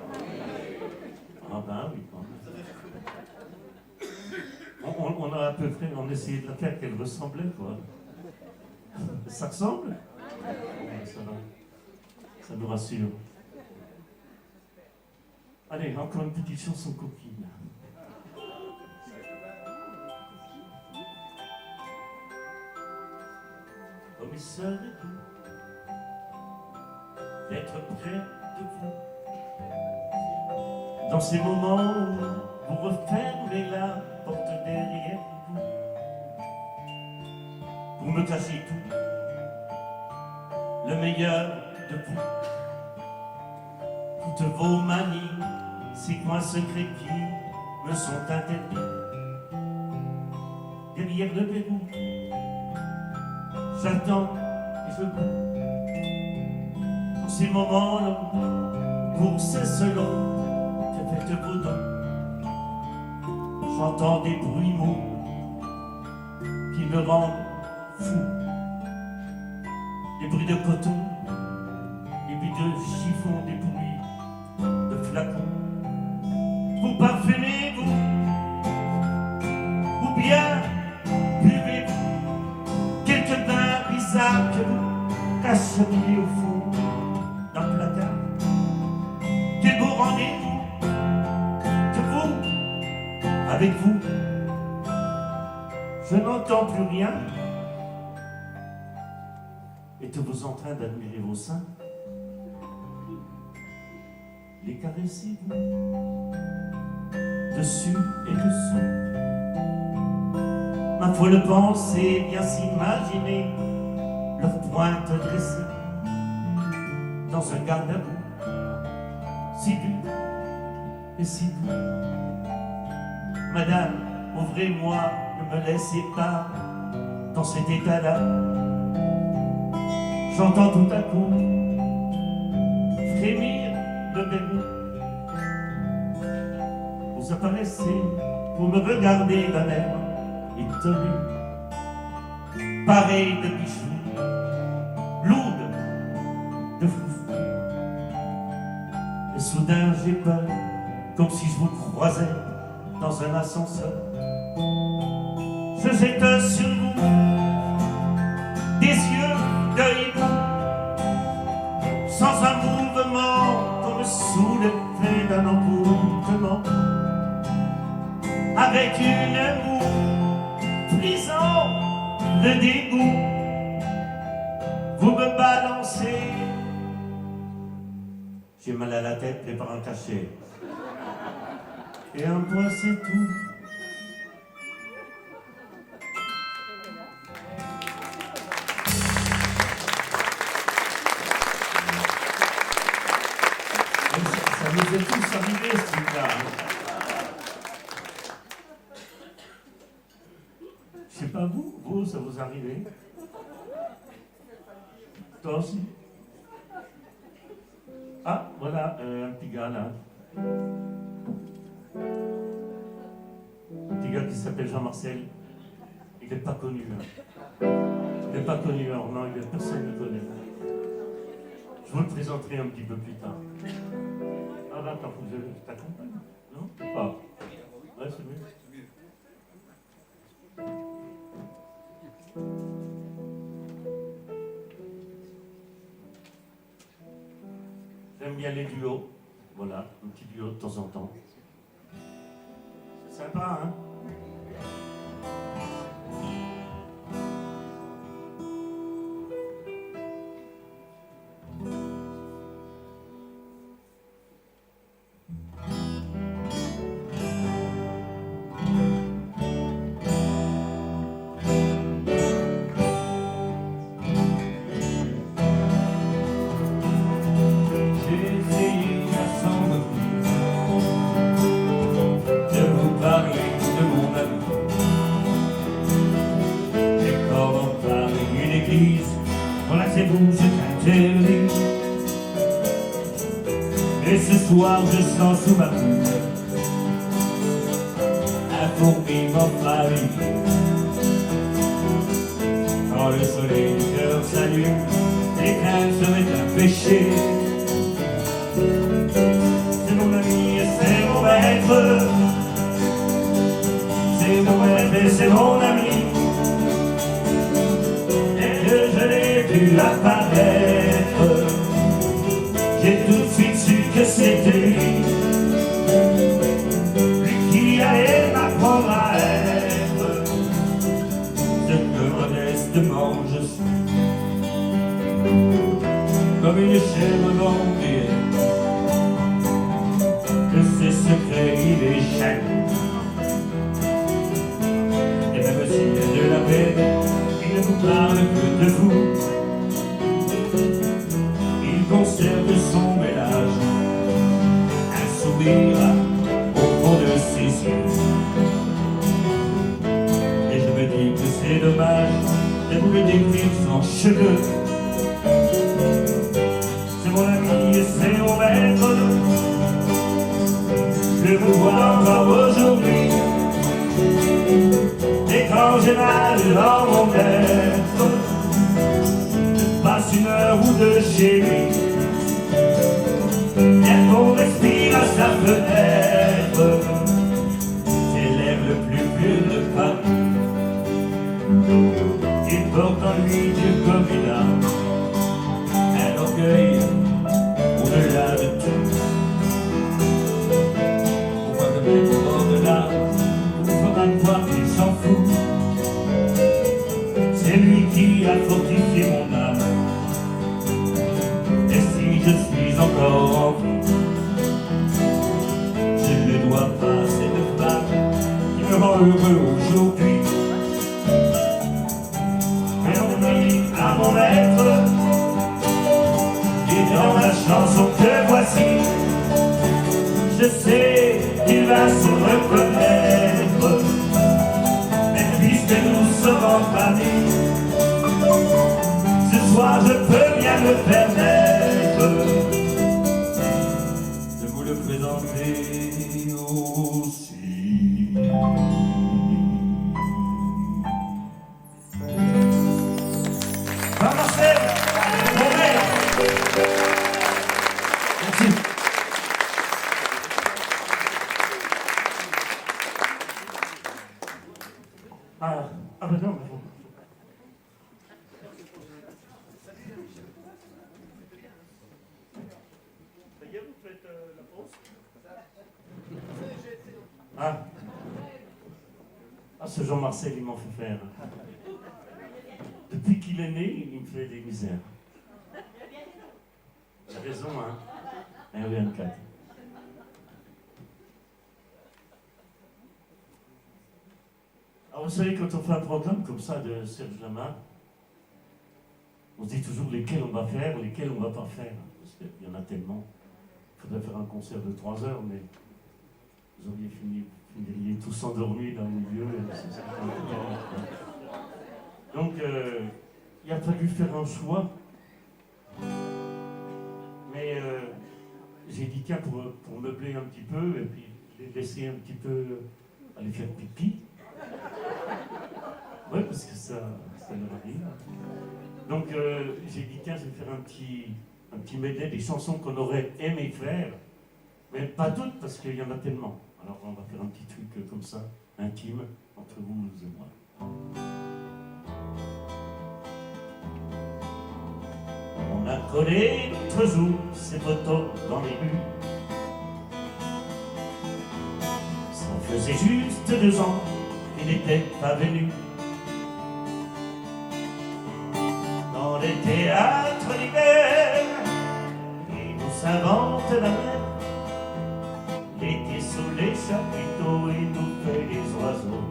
Speaker 4: Ah ben oui. On a à peu près, on essayait de la faire qu'elle ressemblait, quoi. Ça ressemble? Ouais, ça va. Ça nous rassure. Allez, encore une petite chanson coquine. Comme il serait doux d'être près de vous. Dans ces moments où vous refermez la porte derrière vous, vous me cachez tout, le meilleur de vous, toutes vos manies, ces coins secrets qui me sont interdits. Derrière le verrou, j'attends et je boue. Dans ces moments-là, pour ces selon, que faites-vous donc? J'entends des bruits mots qui me rendent fou. Des bruits de coton, des bruits de chiffon, des bruits de flacons. Vous parfumez-vous? Ou bien buvez-vous quelques bains bizarres que vous cacheriez au fond d'un placard? Quel beau rendez-vous que vous, avec vous, je n'entends plus rien. Êtes-vous en train d'admirer vos seins? Les caressez-vous dessus et dessous? Ma folle pensée vient s'imaginer leur pointe dressée dans un garde-à-vous, si dur et si doux. Madame, ouvrez-moi, ne me laissez pas dans cet état-là. J'entends tout à coup frémir le verrou. Vous apparaissez, vous me regardez d'un air étonné, pareil de bijoux, lourde de foufou. Et soudain j'ai peur, comme si je vous croisais dans un ascenseur. Je jette sur vous des yeux d'œil sans un mouvement, comme sous l'effet d'un emportement, avec une moue brisant le dégoût. Vous me balancez, j'ai mal à la tête, prépare un cachet. Et un point c'est tout. Ça nous est tous arrivé ce truc-là. Je sais pas vous, ça vous arrive? Toi aussi? Ah, voilà, un petit gars là. Un petit gars qui s'appelle Jean-Marcel. Il n'est pas connu. Hein. Il n'est pas connu, alors non, personne ne le connaît. Je vous le présenterai un petit peu plus tard. Ah là, attends, faut que je t'accompagne. Non? Ou pas? Ouais, c'est mieux. J'aime bien les duos. Voilà, un petit duo de temps en temps. C'est sympa, hein? Et ce soir je sens sous ma plume un fourmillement fragique. Quand le soleil du cœur s'allume, l'éclair serait un péché. C'est mon ami et c'est mon maître, c'est mon maître et c'est mon ami. Dès que je l'ai vu apparaître, j'ai tout de suite su que c'était lui qui allait m'apprendre à être ce que modestement je suis. Comme une chèvre vendue, de ses secrets il échappe. Et même s'il y a de la peine, il ne vous parle que de vous. Il conserve son ménage, un sourire au fond de ses yeux. Et je me dis que c'est dommage de vous le décrire sans cheveux. C'est mon ami et c'est mon maître, je vous vois encore aujourd'hui. Et quand j'ai mal dans mon être, passe une heure ou deux chez lui. L'air qu'on respire à sa fenêtre, c'est l'air le plus pur de Paris. Il porte en lui Dieu comme une âme, un orgueil au-delà de tout. Au point de mettre au bord de l'âme, vous fera voir qu'il s'en fout. C'est lui qui a fortifié mon âme. Et si je suis encore en vie, je ne le dois pas à cette femme qui me rend heureux aujourd'hui. Mais on dit à mon maître, et dans la chanson que voici, je sais qu'il va se reconnaître. Mais puisque nous sommes en famille, ce soir je peux bien me permettre de vous le présenter aussi. Va Marcel, mon maître.
Speaker 2: Merci.
Speaker 4: Ah ben non, mais bon. Ça y est, vous faites la pause? Ce Jean-Marcel, il m'en fait faire. Depuis qu'il est né, il me fait des misères. Il a raison, hein? 1,24. Alors vous savez, quand on fait un programme comme ça de Serge Lama, on se dit toujours lesquels on va faire, lesquels on va pas faire. Parce qu'il y en a tellement. Il faudrait faire un concert de 3 heures, mais vous auriez finiriez tous endormis dans le milieu. Donc, il a fallu faire un choix. Mais j'ai dit, tiens, pour meubler un petit peu, et puis les laisser un petit peu aller faire pipi. Ouais, parce que ça leur arrive. Donc, j'ai dit, tiens, je vais faire un petit medley des chansons qu'on aurait aimé faire, mais pas toutes, parce qu'il y en a tellement. Alors, on va faire un petit truc comme ça, intime, entre vous et moi. On a collé l'autre jour ces photos dans les rues. Ça faisait juste 2 ans qu'il n'était pas venu. Dans les théâtres d'hiver, il nous invente la mer. L'été sous les chapiteaux, il nous fait les oiseaux.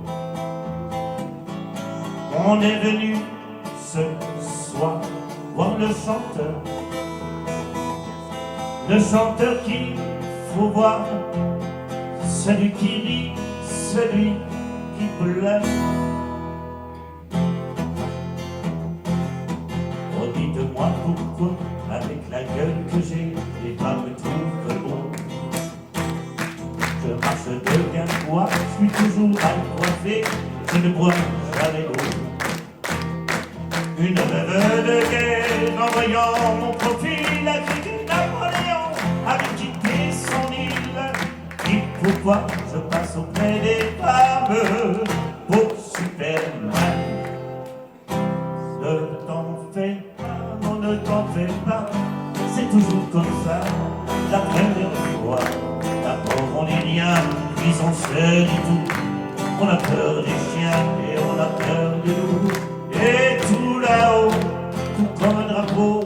Speaker 4: On est venu ce soir voir le chanteur qu'il faut voir, celui qui rit, celui qui pleure. Oh, dites-moi pourquoi, avec la gueule que j'ai, les femmes me trouvent bon. voit jamais l'eau. Une veuve de guerre, en voyant mon profil, a cru que Napoléon avait quitté son île. Dit pourquoi je passe auprès des femmes pour Superman. Ne t'en fais pas, non ne t'en fais pas, c'est toujours comme ça, la première fois. D'abord on est rien, puis on se dit tout. On a peur des chiens et on a peur de nous. Et tout là-haut, tout comme un drapeau,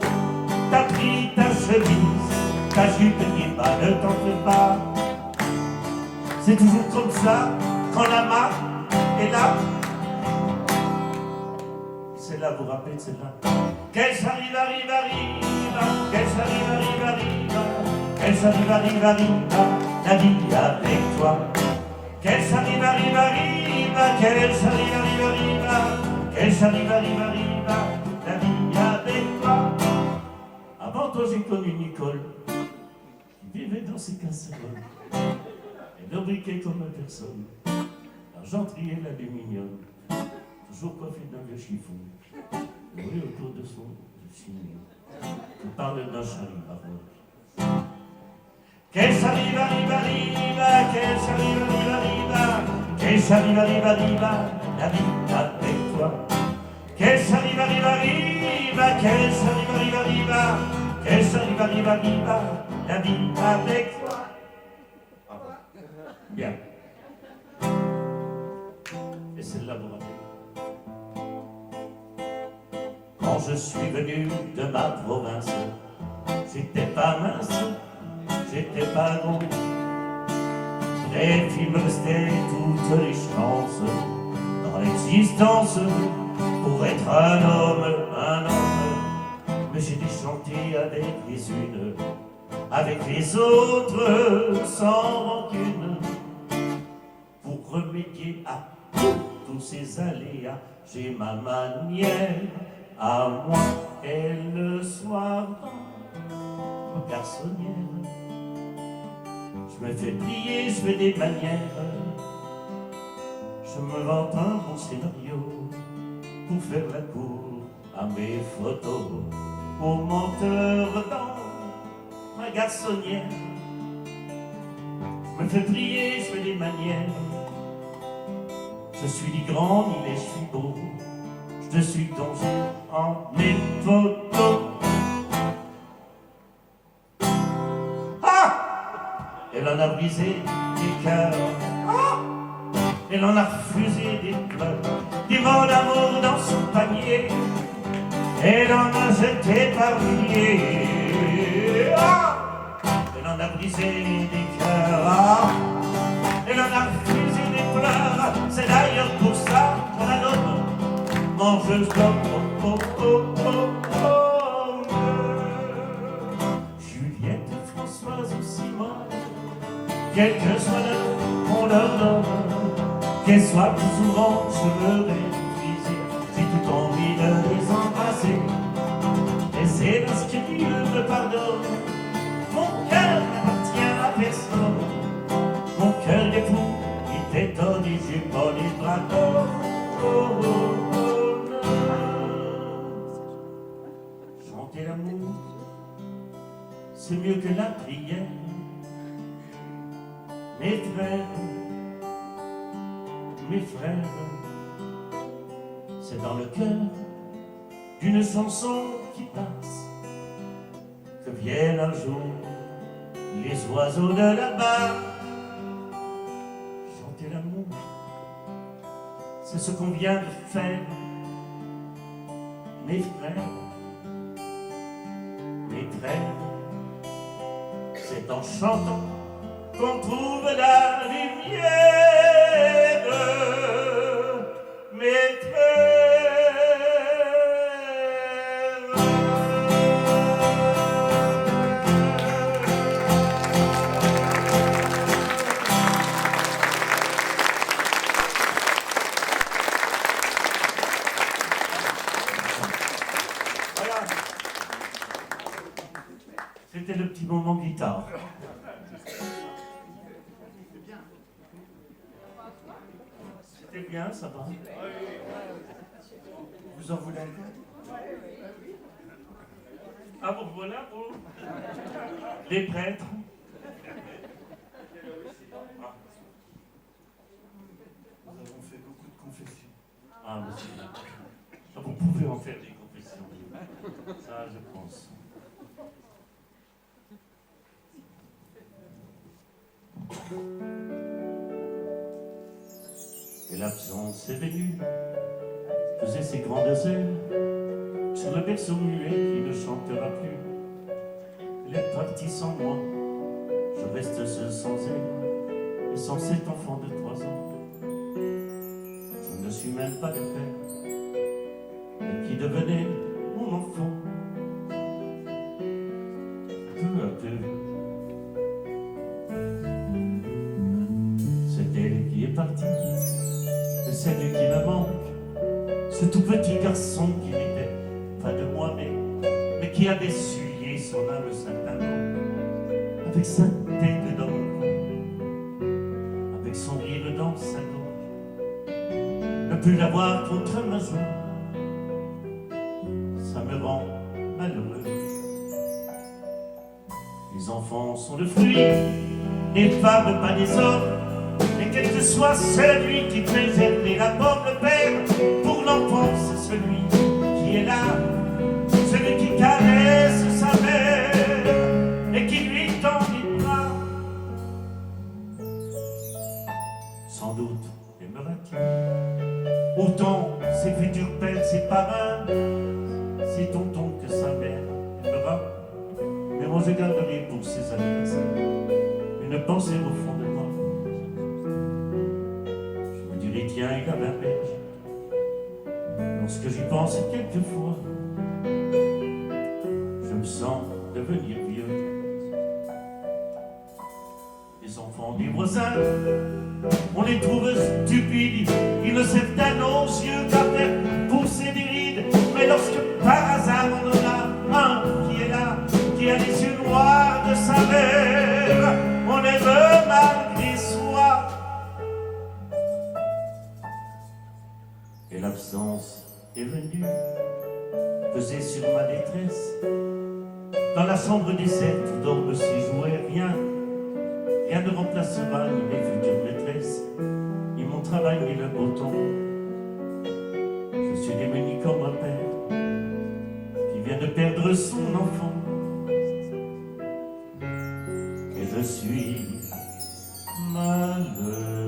Speaker 4: t'as pris ta chemise, ta jupe qui bat, ne t'en fais pas. C'est toujours comme ça, quand la marque est là. Celle-là, vous vous rappelez de celle-là? Qu'elle s'arrive, arrive, arrive, qu'elle s'arrive, arrive, arrive, qu'elle s'arrive, arrive, arrive, la vie avec toi. Qu'elle s'arrive, arrive, arrive, qu'elle s'arrive, arrive, arrive, qu'elle s'arrive, arrive, arrive, la vie avec toi. Avant toi, j'ai connu Nicole, qui vivait dans ses casseroles. Elle briquait comme personne, l'argenterie et l'aluminium, toujours coiffée d'un vieux chiffon, roulé autour de son chignon. On parle d'un Charlie Barbeau. Qu'elle s'arrive, arrive, arrive, qu'elle s'arrive, arrive, arrive, qu'elle s'arrive, arrive, arrive, la vie avec toi. Qu'elle s'arrive, arrive, arrive, qu'elle s'arrive, arrive, arrive, qu'elle s'arrive, arrive, arrive, la vie avec toi. Bien. Et celle-là, vous rappelez? Quand je suis venu de ma province, j'étais pas mince, j'étais pas gros. Et il me restait toutes les chances dans l'existence pour être un homme, un homme. Mais j'ai dû chanter avec les unes, avec les autres, sans rancune. Pour remédier à tous ces aléas, j'ai ma manière à moi. Et le soir, dans ma garçonnière, je me fais plier, je fais des manières. Je me vante un bon scénario pour faire la cour à mes photos. Au menteur dans ma garçonnière, je me fais plier, je fais des manières. Je suis ni grand ni laid, je suis beau. Je te suis ton jeu en mes photos. Ah! Elle en a brisé des cœurs. Ah! Elle en a refusé des pleurs, des mots d'amour dans son panier. Elle en a jeté par milliers. Ah! Elle en a brisé des cœurs. Ah! Elle en a refusé des pleurs. C'est d'ailleurs pour ça qu'on la nomme mangeuse d'hommes. Oh, oh, oh, oh, oh. Juliette, Françoise ou Simone, quel que soit l'heure qu'on leur donne, qu'elles soient plus souvent cheveux réfrisés, j'ai tout envie de les embrasser. Et c'est parce qu'ils me pardonnent. Mon cœur n'appartient à personne. Mon cœur est fou, il t'étonne et j'ai pas les bras d'or. Oh, oh, oh, non. Chanter l'amour, c'est mieux que la prière. Mes frères, c'est dans le cœur d'une chanson qui passe que viennent un jour les oiseaux de là-bas. Chanter l'amour, c'est ce qu'on vient de faire. Mes frères, c'est en chantant qu'on trouve la lumière. Mes frères. Voilà. C'était le petit moment guitare. C'était allez bien, ça va? Vous en voulez encore? Ah bon, voilà, vous? Les prêtres? Ah. Nous avons fait beaucoup de confessions. Ah, monsieur. Ah, vous pouvez en faire des confessions. Ça, je pense. Et l'absence est venue, faisait ses grandes ailes sur le berceau muet qui ne chantera plus. Elle est partie sans moi, je reste seul sans elle et sans cet enfant de 3 ans. Je ne suis même pas le père, et qui devenait mon enfant. Peu à peu, c'est elle qui est partie. Et celle qui me manque, ce tout petit garçon qui n'était pas de moi, mais qui avait essuyé son âme certainement, avec sa tête dans mon cou, avec son rire dans sa gorge. Ne plus l'avoir contre ma joie, ça me rend malheureux. Les enfants sont le fruit des femmes, pas des hommes. Et quel que soit celui qui préserve la pomme, le père pour l'enfant, c'est celui qui est là, celui qui caresse sa mère et qui lui tend les bras. Sans doute aimera-t-il autant ses futurs pères, ses parrains, ses tontons que sa mère aimera. Mais moi je garderai pour ses anniversaires une pensée au fond de moi. Tiens, il avait un berge. Lorsque j'y pense quelquefois, je me sens devenir vieux. Les enfants des voisins, on les trouve stupides. Ils ne servent à nos yeux qu'à faire pousser des rides. Mais lorsque par hasard on en a un qui est là, qui a les yeux noirs de sa mère, on aime malgré soi. Et l'absence est venue peser sur ma détresse. Dans la chambre déserte où dorment ses jouets, rien ne remplacera ni mes futures maîtresses, ni mon travail, ni le beau temps. Je suis démuni comme un père qui vient de perdre son enfant. Et je suis malheureux.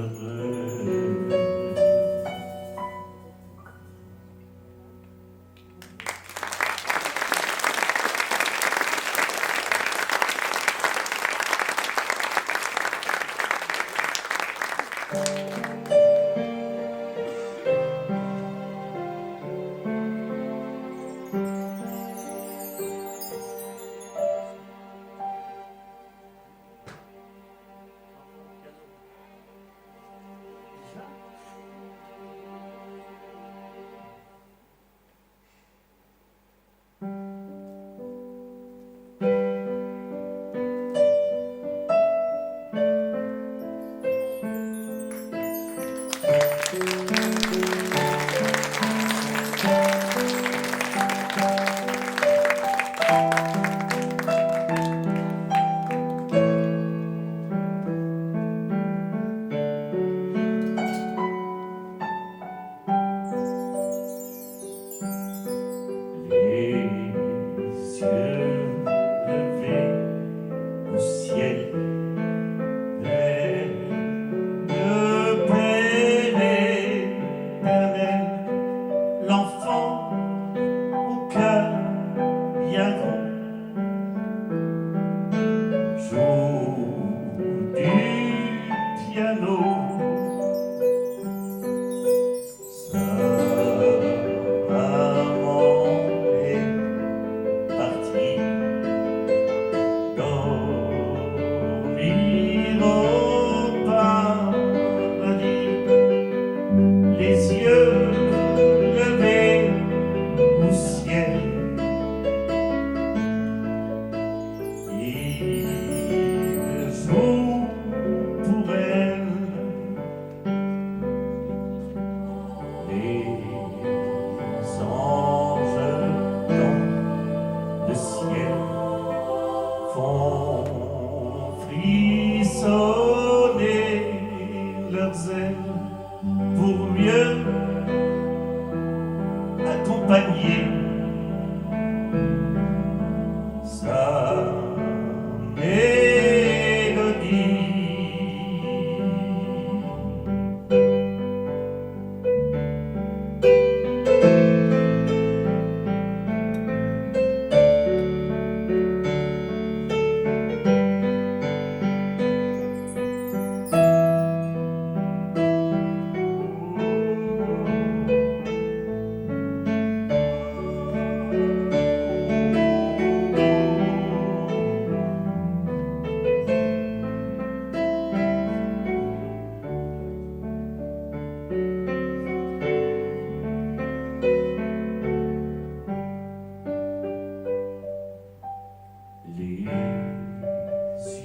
Speaker 4: les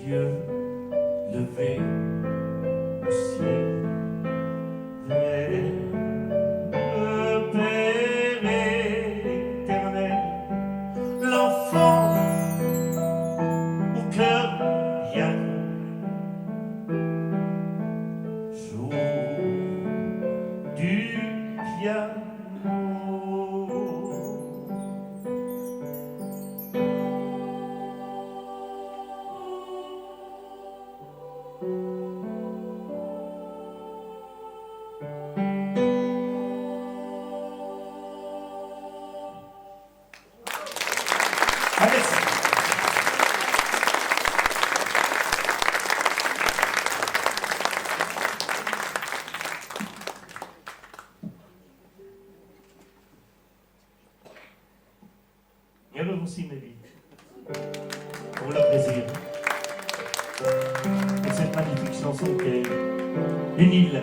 Speaker 4: yeux levés au ciel vers le Père éternel, l'enfant au cœur bien joue du piano. Allez. Et alors aussi, ma vie, pour le plaisir de cette magnifique chanson qui est une île.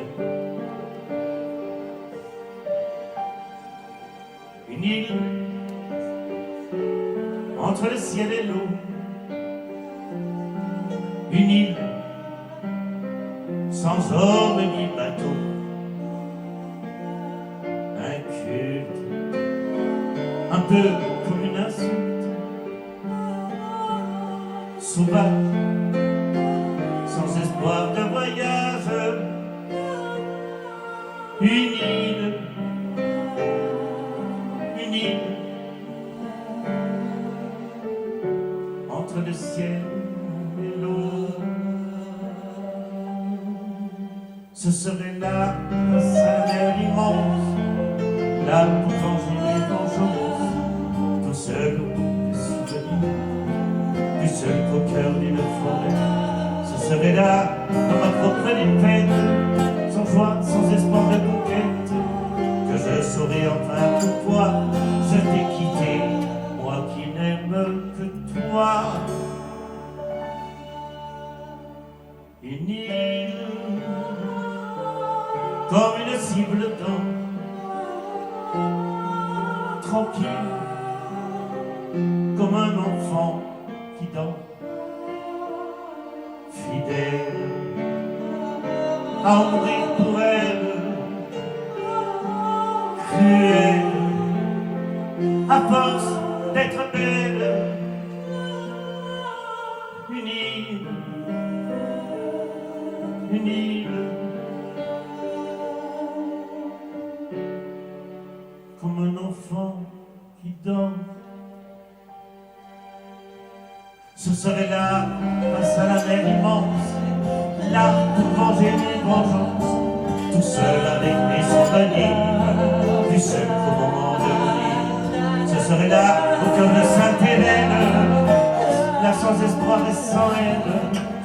Speaker 4: Une île entre le ciel et l'eau. Une île sans homme ni bateau. Un culte un peu comme une insulte, sauvage, sans espoir de voyage. Une île entre le ciel et l'eau. Ce serait là, face à la mer immense, là pour venger les vengeances, tout seul au bout des souvenirs, du seul qu'au cœur d'une forêt. Ce serait là, dans ma propre défaite, sans joie, sans espoir de conquête, que je saurais enfin pourquoi je t'ai quitté, moi qui n'aime que toi. Une île comme une cible d'or, tranquille comme un enfant qui dort, fidèle à mourir pour elle, cruelle à force d'être belle. Une île comme un enfant qui dort. Ce serait là, face à la mer immense, là pour venger mes vengeances, tout seul avec mes souvenirs, du seul qu'au moment de mourir. Ce serait là, au cœur de Sainte-Hélène, là sans espoir et sans haine,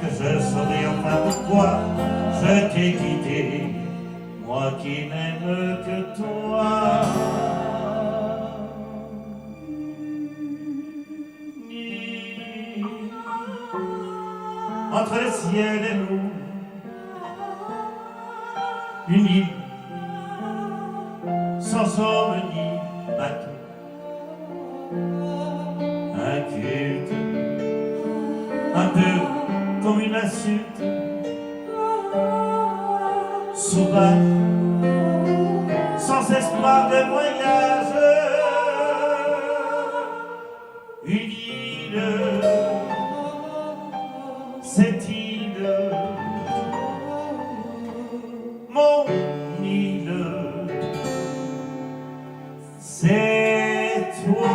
Speaker 4: que je saurais enfin pourquoi je t'ai quitté, moi qui n'aime que toi. Entre le ciel et l'eau, une île sans homme ni bateau, un culte un peu comme une insulte, sauvage, sans espoir de voyage. Une île, cette île, mon île, c'est toi.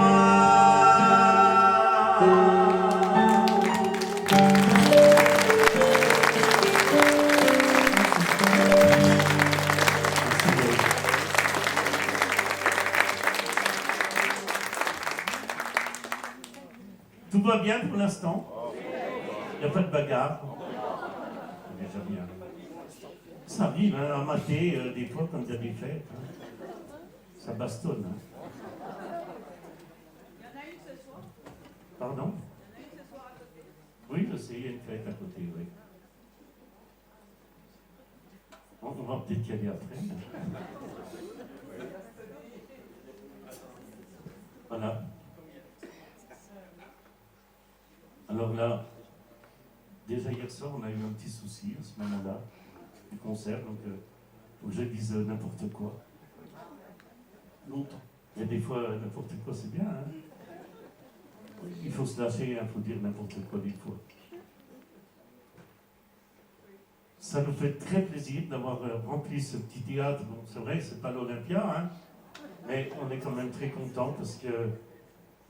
Speaker 4: Tout va bien pour l'instant. Il n'y a pas de bagarre. C'est déjà bien. Ça arrive, hein, à mater, des fois, comme vous avez fait. Hein. Ça bastonne. Hein.
Speaker 6: Il y en a une ce soir.
Speaker 4: Pardon?
Speaker 6: Il y en a une ce soir à côté.
Speaker 4: Oui, je sais, il y a une fête à côté, oui. On va peut-être y aller après. Voilà. Alors là, déjà hier soir, on a eu un petit souci à ce moment-là, du concert, donc faut que je dise n'importe quoi. Longtemps. Et des fois, n'importe quoi, c'est bien, hein. Il faut se lâcher, il faut dire n'importe quoi des fois. Ça nous fait très plaisir d'avoir rempli ce petit théâtre. Bon, c'est vrai, c'est pas l'Olympia, hein, mais on est quand même très content parce que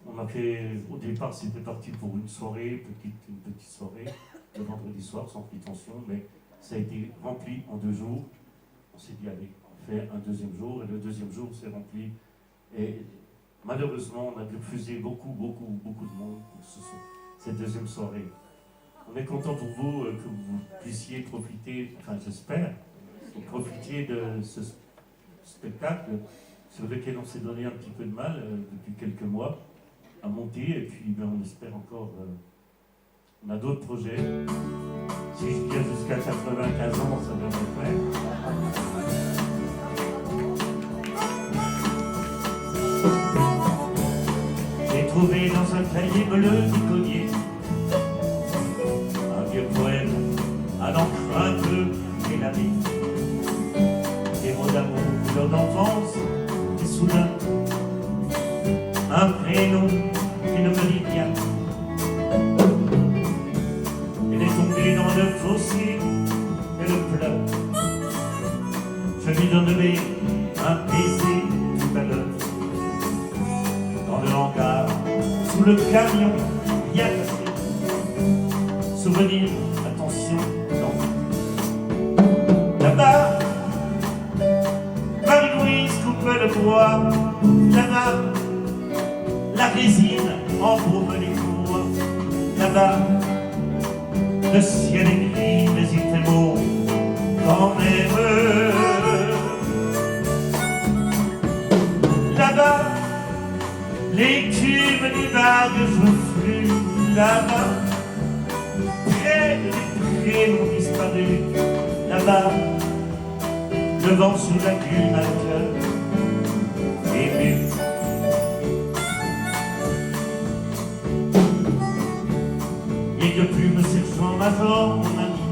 Speaker 4: on a fait, au départ, c'était parti pour une soirée, une petite soirée, le vendredi soir, sans prétention, mais ça a été rempli en 2 jours. On s'est dit, allez, on fait un deuxième jour, et le deuxième jour, c'est rempli. Et malheureusement, on a dû refuser beaucoup de monde pour cette deuxième soirée. On est content pour vous que vous puissiez profiter, enfin j'espère, que vous profitiez de ce spectacle sur lequel on s'est donné un petit peu de mal depuis quelques mois à monter, et puis ben, on espère encore. On a d'autres projets. Si je viens jusqu'à 95 ans, ça devrait faire. J'ai trouvé dans un cahier bleu d'iconier un vieux poème à l'encre un peu élamée. Des mots d'amour d'enfance et soudain un prénom qui ne me dit rien. Elle est tombée dans le fossé et le pleure. Je lui donnerai un baiser tout à l'heure. Dans le hangar, sous le camion, bien caché. Souvenir, attention, non. Là-bas, Marie-Louise coupe le bois. Là-bas, la résine embaume les bois. Là-bas, le ciel est gris, mais il fait beau quand même. Là-bas, l'écume des vagues flux. Là-bas, près des prénoms disparus. Là-bas, le vent sous la dune à cœur ému. Et de plume sergent-major, mon ami,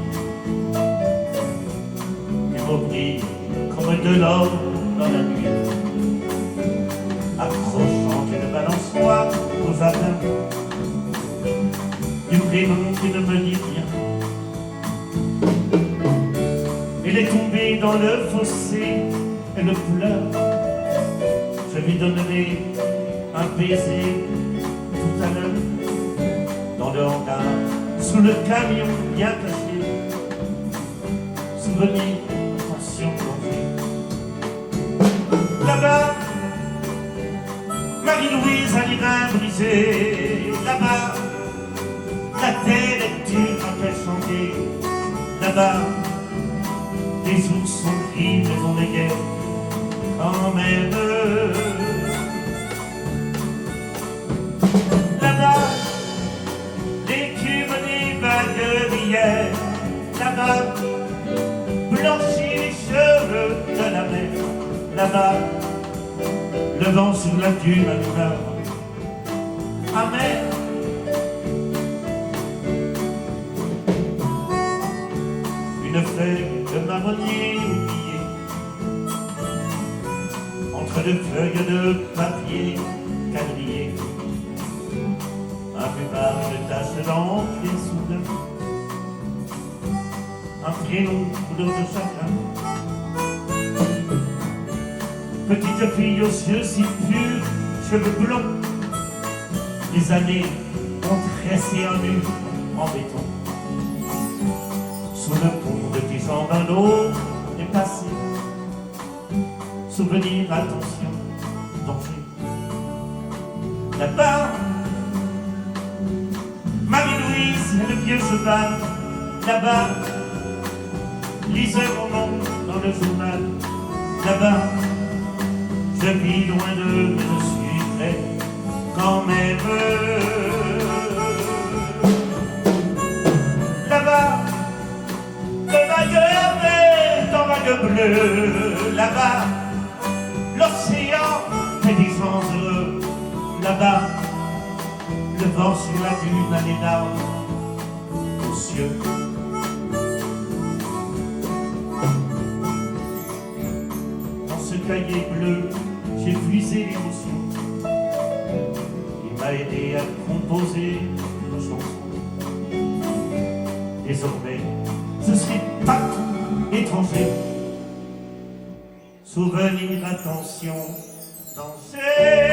Speaker 4: il m'oublie comme de l'or dans la nuit, accrochant une balançoire au jardin, du prénom qui ne me dit rien. Elle est tombée dans le fossé, elle pleure. Je lui donnerai un baiser tout à l'heure. Dans le hangar, sous le camion bien caché. Souvenir, attention, danger. Là-bas, Marie-Louise a l'irin brisé. Là-bas, la terre est dure quand elle chantait. Là-bas, les jours sont gris, mais on est gai quand même. Là-bas, l'écume des vagues d'hier. Là-bas, blanchit les cheveux de la mer. Là-bas, le vent sur la dune à l'humeur amer. Une feuille de marronnier oubliée entre deux feuilles de papier quadrillé. Un buvard de taches d'encre et soudain un prénom couleur de chagrin. Petite fille aux yeux si purs, cheveux blonds, les années ont tressé un mur en béton. Sous le pont de tes jambes un autre est passé. Souvenir, attention, danger. Là-bas, Marie-Louise et le vieux cheval. Là-bas, lisez mon nom dans le journal. Là-bas, je vis loin d'eux, mais je suis près quand même. Là-bas, le vagueur vert en vague bleue. Là-bas, l'océan fait des gens heureux. Là-bas, le vent mort sur la dune, allée d'armes aux cieux. Dans ce cahier bleu, j'ai puisé l'émotion qui m'a aidé à composer une chanson. Désormais, je suis partout étranger. Souvenir, attention, danger.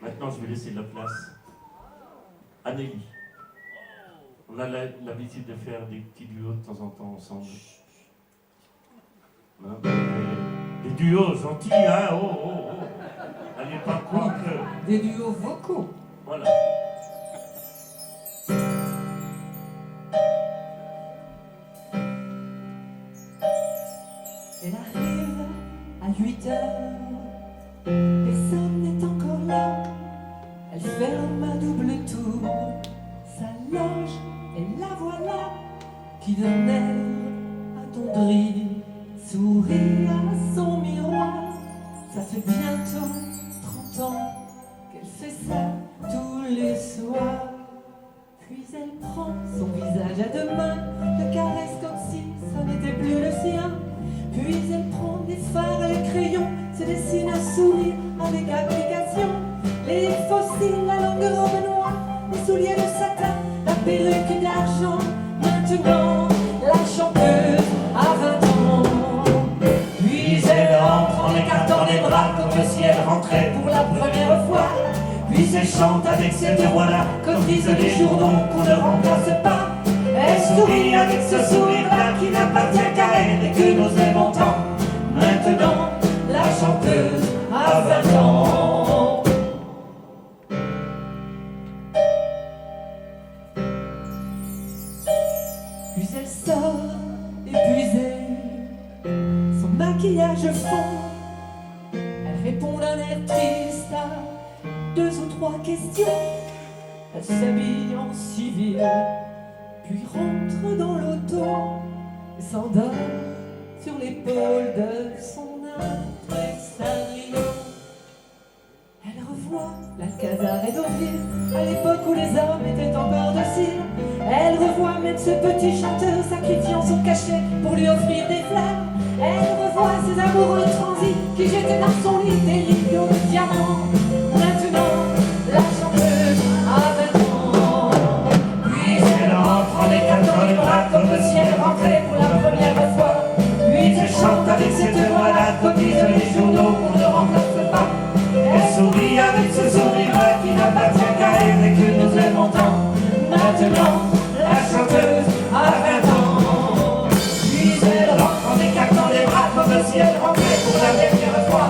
Speaker 4: Maintenant, je vais laisser la place à Nelly. On a l'habitude de faire des petits duos de temps en temps ensemble. Hein? Des duos gentils, hein? Oh, oh, oh. Allez, pas contre.
Speaker 7: Des duos vocaux.
Speaker 4: Voilà.
Speaker 7: Elle arrive à 8 heures, personne n'est encore là. Elle ferme à double tour sa loge, et la voilà qui d'un air attendri sourit à son miroir. Ça fait bientôt 30 ans qu'elle fait ça tous les soirs. Puis elle prend son visage à deux mains, le caresse comme si ça n'était plus le sien. Puis elle prend des fards et les crayons, se dessine un sourire avec application. Les lits fossiles, la longue robe noire, les souliers de satin, la perruque d'argent. Maintenant, la chanteuse a 20 ans.
Speaker 4: Puis elle entre en écartant les bras comme si elle rentrait
Speaker 7: Pour la première fois,
Speaker 4: Puis elle chante avec cette voix-là,
Speaker 7: comme disent les journaux qu'on ne remplace pas. Elle sourit avec ce sourire-là qui n'appartient qu'à elle et que nous aimons tant. Maintenant, la chanteuse a 20 ans. Puis elle sort épuisée, son maquillage fond. Elle répond d'un air triste à 2 ou 3 questions. Elle s'habille en civil, puis rentre dans l'auto et s'endort sur l'épaule de son impresario. Elle revoit l'Alcazar et Deauville, à l'époque où les hommes étaient encore dociles. Elle revoit même ce petit chanteur sacrifiant son cachet pour lui offrir des fleurs. Elle revoit ses amoureux transis qui jetaient dans son lit des lions de diamants. Maintenant, la chanteuse a 20 ans. Puis elle rentre en écartant les bras comme si elle rentrait pour la première fois. Puis elle chante avec cette voix-là comme disent les journaux qu'on ne remplace pas. Elle sourit avec ce sourire-là qui n'appartient qu'à elle et que nous aimons tant. Maintenant, la chanteuse a 20 ans. Puis elle rentre en écartant les bras comme si elle rentrait pour la dernière fois.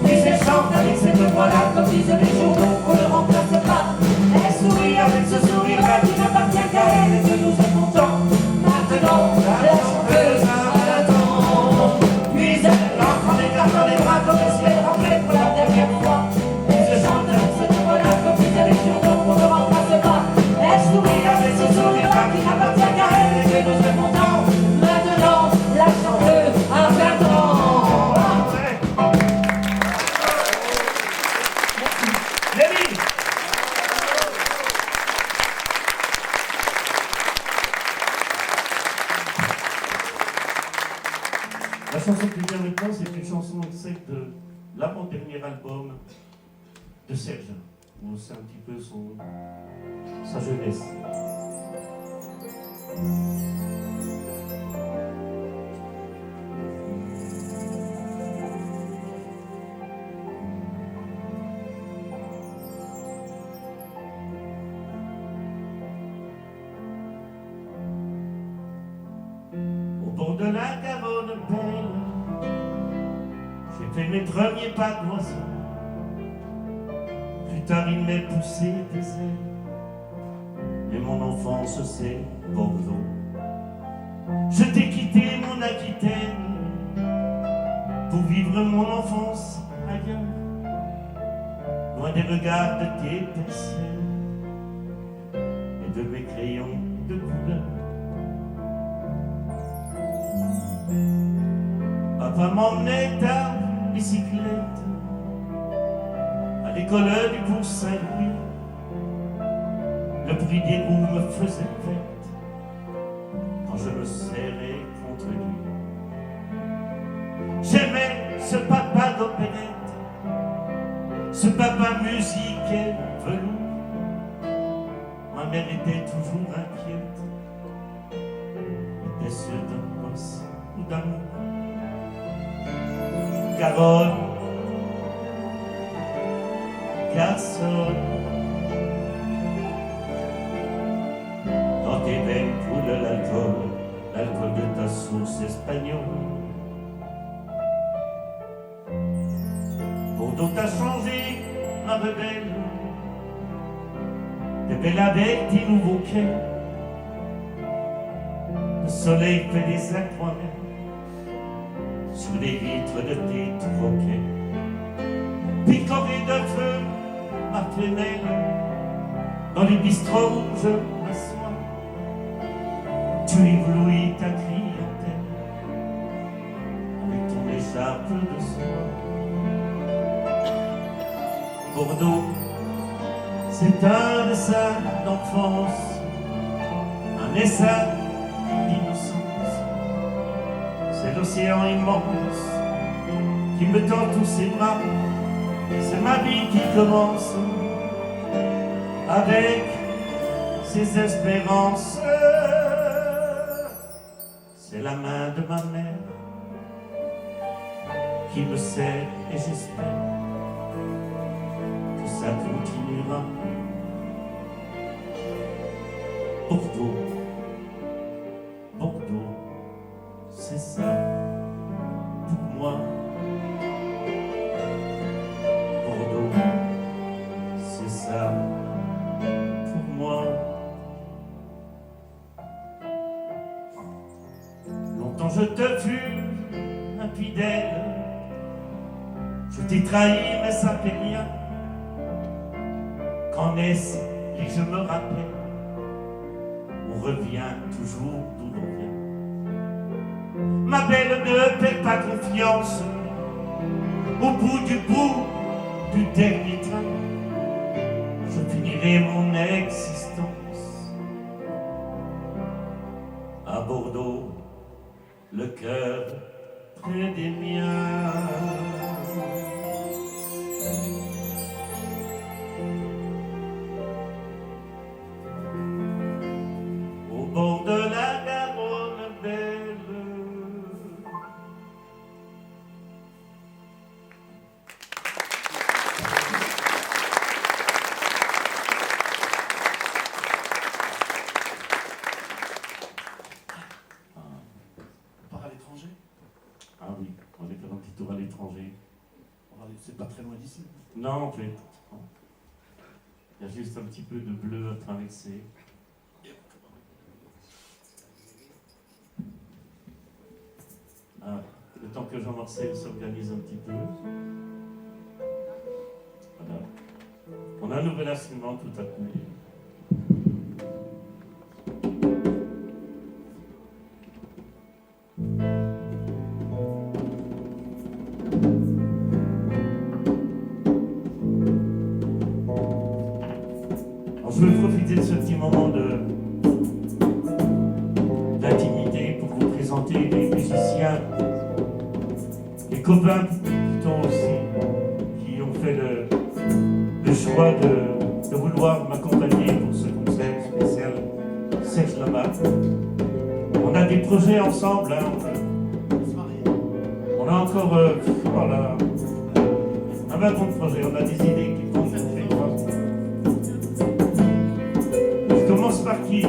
Speaker 7: Puis elle chante avec cette voix-là comme disent les journaux qu'on ne remplace pas. Elle sourit avec ce sourire-là qui n'appartient qu'à elle et que nous aimons tant. Maintenant, la chanteuse a 20 ans. Puis elle rentre en écartant les bras comme si elle rentrait pour la dernière fois. Puis elle chante avec cette voix-là comme disent les journaux qu'on ne remplace pas. Elle sourit avec ce sourire-là qui n'appartient qu'à elle et que nous aimons tant. Maintenant, la chanteuse a 20 ans.
Speaker 4: Nelly. La chanson qui vient maintenant, c'est une chanson extraite de l'avant-dernier album de Serge, où c'est un petit peu sa jeunesse. de la Garonne belle, j'ai fait mes premiers pas d'oiseau. Plus tard il m'est poussé des ailes, et mon enfance c'est Bordeaux. Je t'ai quitté mon Aquitaine pour vivre mon enfance ailleurs, loin des regards de tes persiennes et de mes crayons de couleur. Papa m'emmenait à bicyclette à l'école du Bourg Saint-Louis. Le bruit des roues me faisait fête quand je me serrais contre lui. J'aimais ce papa d'opérette, ce papa musique et velours. Ma mère était toujours inquiète, était-ce d'un gosse ou d'amour? Garonne, garçon, dans tes veines coule l'alcool, l'alcool de ta source espagnole. Bordeaux t'a changé, ma rebelle, t'es belle avec tes nouveaux quais. Le soleil fait des aquarelles sur les vitres de tes troquets. Picoré de feu, ma femelle, dans les bistrots où je m'assois, tu éblouis ta clientèle avec ton écharpe de soie. Bordeaux, c'est un dessin d'enfance, un dessin d'innocence. C'est l'océan immense qui me tend tous ses bras. C'est ma vie qui commence avec ses espérances. C'est la main de ma mère qui me serre et j'espère que ça continuera. Bordeaux, Bordeaux, c'est ça pour moi. Bordeaux, c'est ça pour moi. Longtemps je te fus infidèle, je t'ai trahi mais ça fait rien. Qu'en est-ce et je me rappelle, on revient toujours d'où l'on vient. Ma belle, ne perds pas confiance, au bout du dernier train, je finirai mon existence à Bordeaux, le cœur près des miens. Au bord de la Garonne belle.
Speaker 2: On part à l'étranger?
Speaker 4: Ah oui, on est fait un petit tour à l'étranger.
Speaker 2: C'est pas très loin d'ici.
Speaker 4: Non, en fait, il y a juste un petit peu de bleu à traverser. Ah, le temps que Jean-Marcel s'organise un petit peu. Voilà. On a un nouvel instrument tout à coup. Alors, je veux profiter de ce petit moment d'intimité pour vous présenter les musiciens, les copains qui ont fait le choix de vouloir m'accompagner pour ce concert spécial Serge Lama. On a des projets ensemble, hein, on a encore un wagon de projets, on a des idées qui vont faire très fortes. Je commence par qui?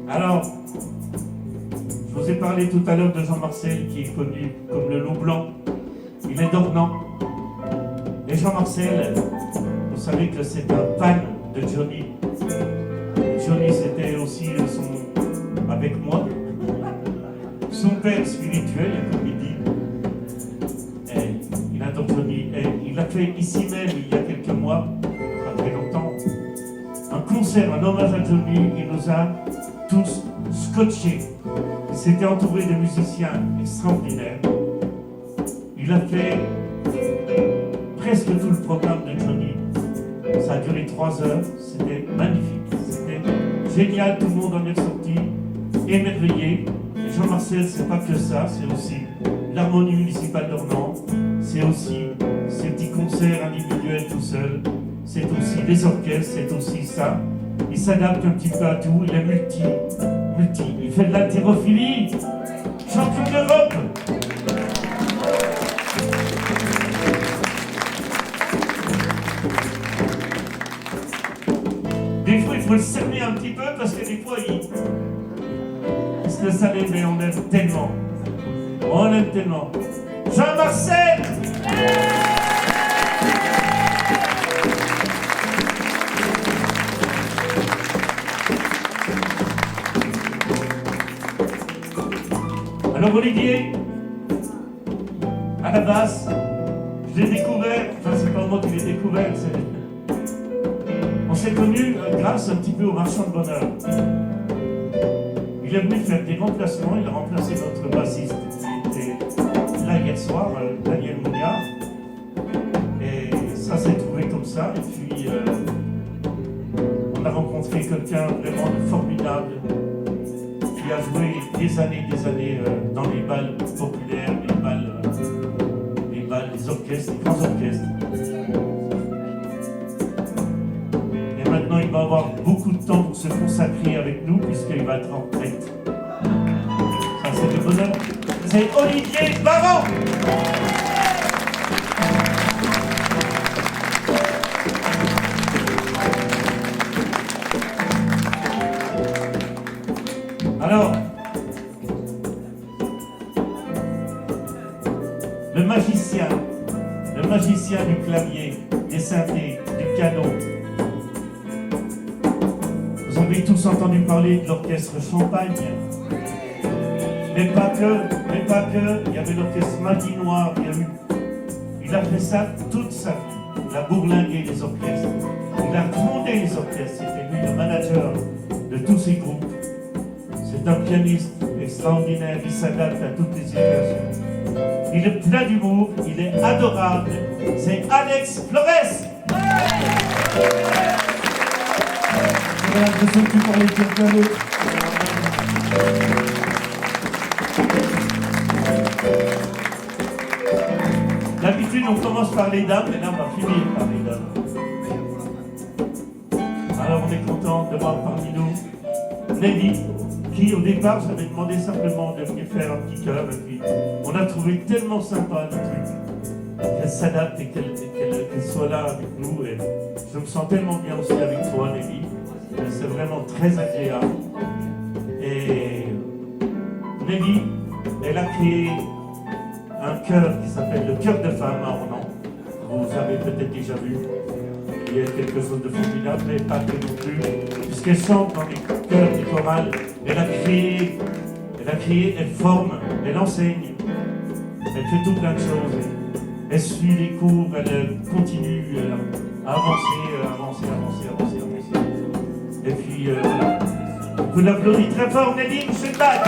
Speaker 4: Alors, ai parlé tout à l'heure de Jean-Marcel, qui est connu comme le loup blanc. Il est d'Ornans. Et Jean-Marcel, vous savez que c'est un fan de Johnny. Johnny, c'était aussi avec moi, son père spirituel, comme il dit. Et il adore Johnny. Et il a fait ici même, il y a quelques mois, pas très longtemps, un concert, un hommage à Johnny. Il nous a tous scotchés. Il s'était entouré de musiciens extraordinaires. Il a fait presque tout le programme de Johnny. Ça a duré 3 heures. C'était magnifique. C'était génial. Tout le monde en est sorti émerveillé. Et Jean-Marcel, c'est pas que ça. C'est aussi l'harmonie municipale d'Ornans. C'est aussi ces petits concerts individuels tout seul. C'est aussi les orchestres. C'est aussi ça. Il s'adapte un petit peu à tout. Il est multi. Il fait de l'haltérophilie. Champion d'Europe. Des fois, il faut le cerner un petit peu parce que des fois, il se laisse aller, mais on aime tellement. On aime tellement. Jean-Marcel! Alors Olivier, à la basse, je l'ai découvert, enfin c'est pas moi qui l'ai découvert, on s'est connus grâce un petit peu au Marchand de Bonheur. Il est venu faire des remplacements, il a remplacé notre bassiste qui était là hier soir, Daniel Mouniard. Et ça s'est trouvé comme ça, et puis on a rencontré quelqu'un vraiment de formidable, qui a joué des années dans les balles populaires, les orchestres, les grands orchestres. Et maintenant, il va avoir beaucoup de temps pour se consacrer avec nous, puisqu'il va être en retraite. Ça, c'est le bonheur. C'est Olivier Baron. Alors, le magicien du clavier, des synthés, du piano. Vous avez tous entendu parler de l'orchestre Champagne. Mais pas que, il y avait l'orchestre Madinois, il a fait ça toute sa vie. Il a bourlingué les orchestres, il a fondé les orchestres, c'était lui le manager de tous ces groupes. C'est un pianiste extraordinaire, il s'adapte à toutes les situations. Il est plein d'humour, il est adorable. C'est Alex Flores.
Speaker 1: J'ai l'impression que tu parlais de quelqu'un d'autre.
Speaker 4: D'habitude, on commence par les dames, mais là, on va finir par les dames. Alors, on est content de voir parmi nous Nelly, qui au départ, j'avais demandé simplement de venir faire un petit cœur, et puis on a trouvé tellement sympa le truc, qu'elle s'adapte et qu'elle soit là avec nous, et je me sens tellement bien aussi avec toi, Nelly. C'est vraiment très agréable. Et Nelly, elle a créé un chœur qui s'appelle le Chœur de Femmes à Ornans. Vous avez peut-être déjà vu. Il y a quelque chose de formidable, mais pas que non plus, puisqu'elle chante dans les chœurs des chorales. Elle a créé, elle forme, elle enseigne, elle fait tout plein de choses. Elle suit les cours, elle continue à avancer. Et puis, voilà. Vous l'applaudissez très fort, Nelly Schönbach.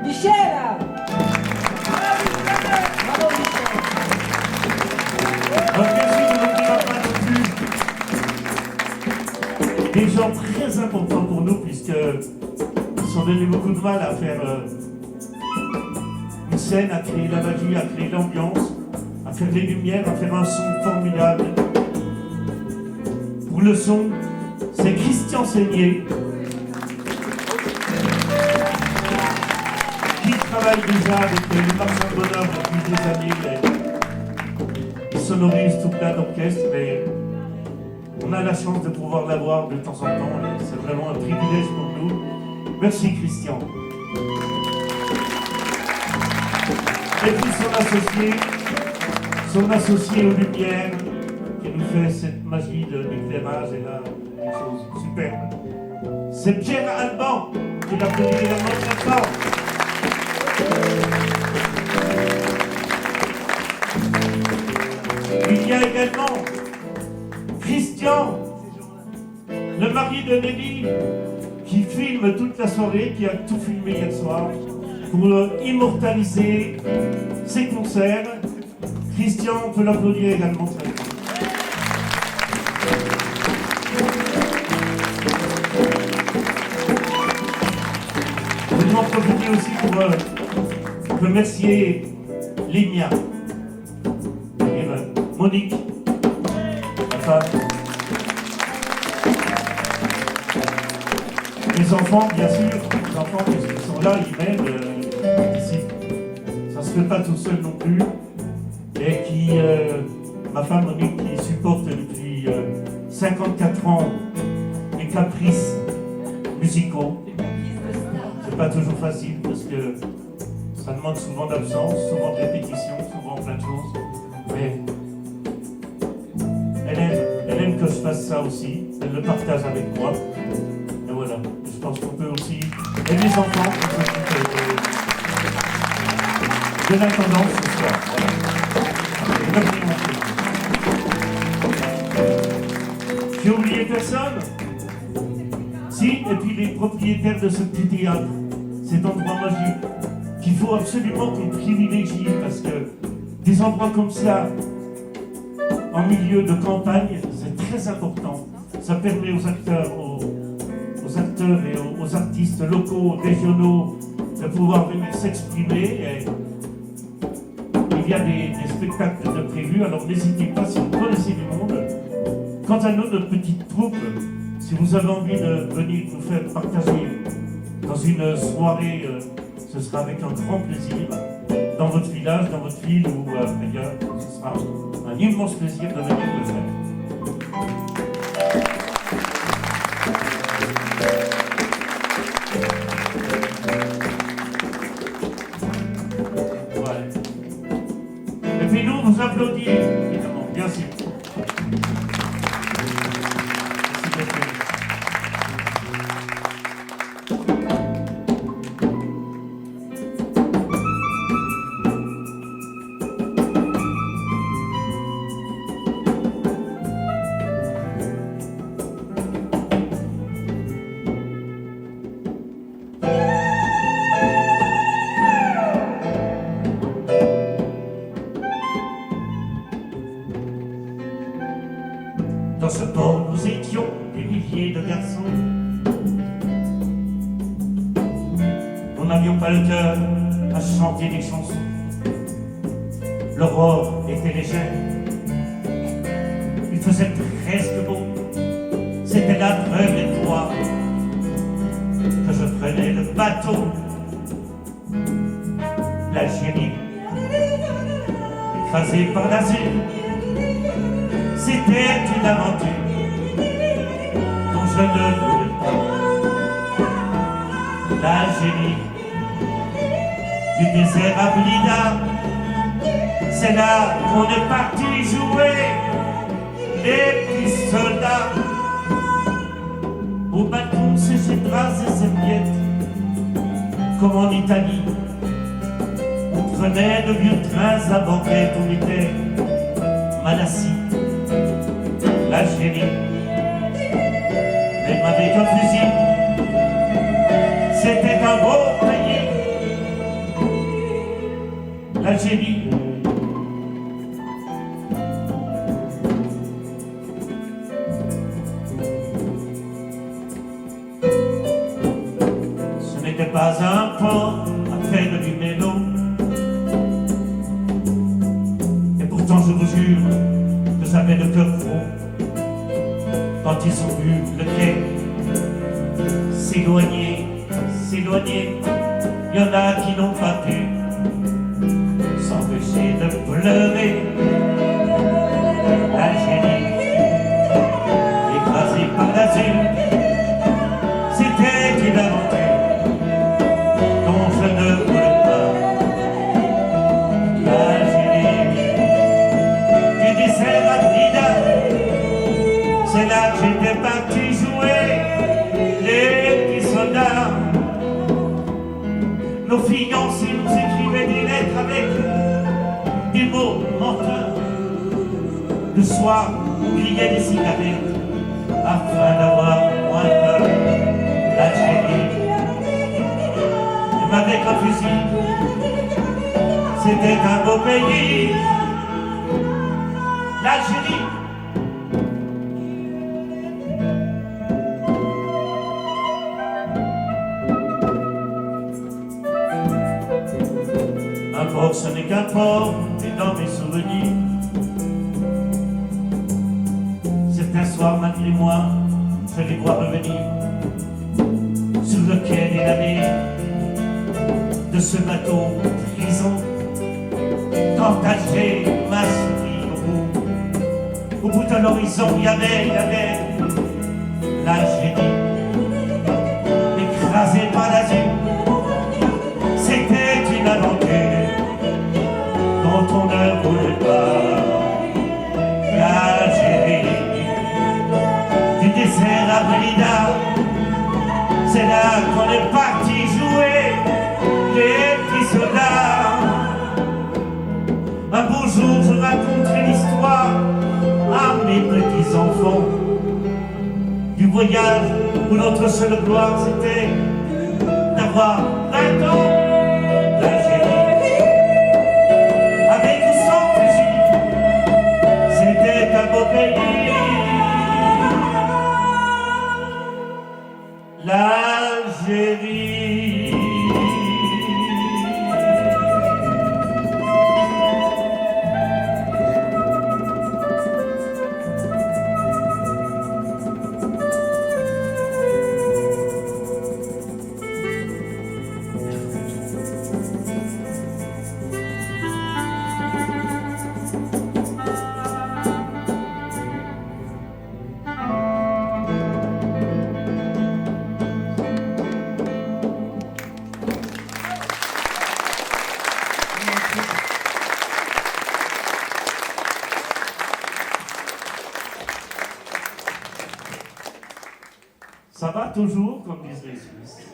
Speaker 7: Michel! Bravo Michel!
Speaker 4: Donc bien sûr, on n'oubliera pas non plus des gens très importants pour nous, puisqu'ils sont donnés beaucoup de mal à faire une scène, à créer la magie, à créer l'ambiance, à faire les lumières, à faire un son formidable. Pour le son, c'est Christian Seigné, qui travaille déjà avec le Marchand de Bonheur depuis des années. sonorise tout plein d'orchestres, mais on a la chance de pouvoir l'avoir de temps en temps et c'est vraiment un privilège pour nous. Merci Christian. Et puis son associé aux lumières, qui nous fait cette magie de l'éclairage et là, quelque chose de superbe. C'est Pierre Alban qui l'a fait également très fort. Il y a également Christian, le mari de Nelly, qui filme toute la soirée, qui a tout filmé hier soir, pour immortaliser ses concerts. Christian, on peut l'applaudir également très fort. Je vais en profiter aussi pour remercier Ligna et Monique, ma femme. Les enfants, bien sûr, les enfants qui sont là, ils m'aident ici. Ça ne se fait pas tout seul non plus. Et qui, ma femme Monique, qui supporte depuis 54 ans mes caprices musicaux. C'est pas toujours facile parce que ça demande souvent d'absence, souvent de répétition, souvent plein de choses. Mais elle aime que je fasse ça aussi. Elle le partage avec moi. Et voilà. Je pense qu'on peut aussi. Et les enfants qui s'occupent de l'intendance ce soir. Voilà. J'ai oublié personne? Si, et puis les propriétaires de ce petit théâtre, cet endroit magique, qu'il faut absolument qu'on privilégie parce que des endroits comme ça, en milieu de campagne, c'est très important. Ça permet aux acteurs, aux acteurs et aux artistes locaux, régionaux, de pouvoir venir s'exprimer. Et il y a des spectacles de prévus, alors n'hésitez pas si vous connaissez du monde. Quant à nous, notre petite troupe, si vous avez envie de venir nous faire partager dans une soirée, ce sera avec un grand plaisir, dans votre village, dans votre ville ou ailleurs, ce sera un immense plaisir de venir le faire. Ouais. Et puis nous, vous applaudissez, évidemment, bien sûr. Dans ce port, nous étions des milliers de garçons. Nous n'avions pas le cœur à chanter des chansons. L'aurore était légère. Il faisait presque beau. C'était la première fois que je prenais le bateau. L'Algérie, écrasée par l'azur. C'était une aventure dont je ne voulais pas. L'Algérie, du désert à Blida, c'est là qu'on est parti jouer les petits soldats. Au bâton, sécher draps et serviettes, comme en Italie. On prenait de vieux trains à banquette, on était mal assis. L'Algérie, même avec un fusil, c'était un beau pays. L'Algérie, ce n'était pas un port à peine du mélo. Et pourtant je vous jure que j'avais le cœur gros quand ils ont vu le quai s'éloigner, s'éloigner. Il y en a qui n'ont pas pu s'empêcher de pleurer. C'est là que j'étais parti jouer les petits soldats. Nos fiancés nous écrivaient des lettres avec des mots menteurs. Le soir, on grillait des cigarettes afin d'avoir moins peur. L'Algérie, même avec un fusil, c'était un beau pays. L'Algérie. Un port, ce n'est qu'un port, et dans mes souvenirs, certains soirs, malgré moi, je les vois revenir sur le quai des navires de ce bateau prison. Quand Alger m'a souri au bout de l'horizon, il y avait l'Algérie, écrasée par l'azur. C'était une aventure dont on ne voulait pas. L'Algérie, du désert à Blida, c'est là qu'on est parti jouer les petits soldats. Un beau jour, je raconterai l'histoire à mes petits enfants du voyage où notre seule gloire c'était d'avoir 20 ans. L'Algérie, avec ou sans fusil, c'était un beau pays. L'Algérie. Ça va toujours, comme disent les Suisses.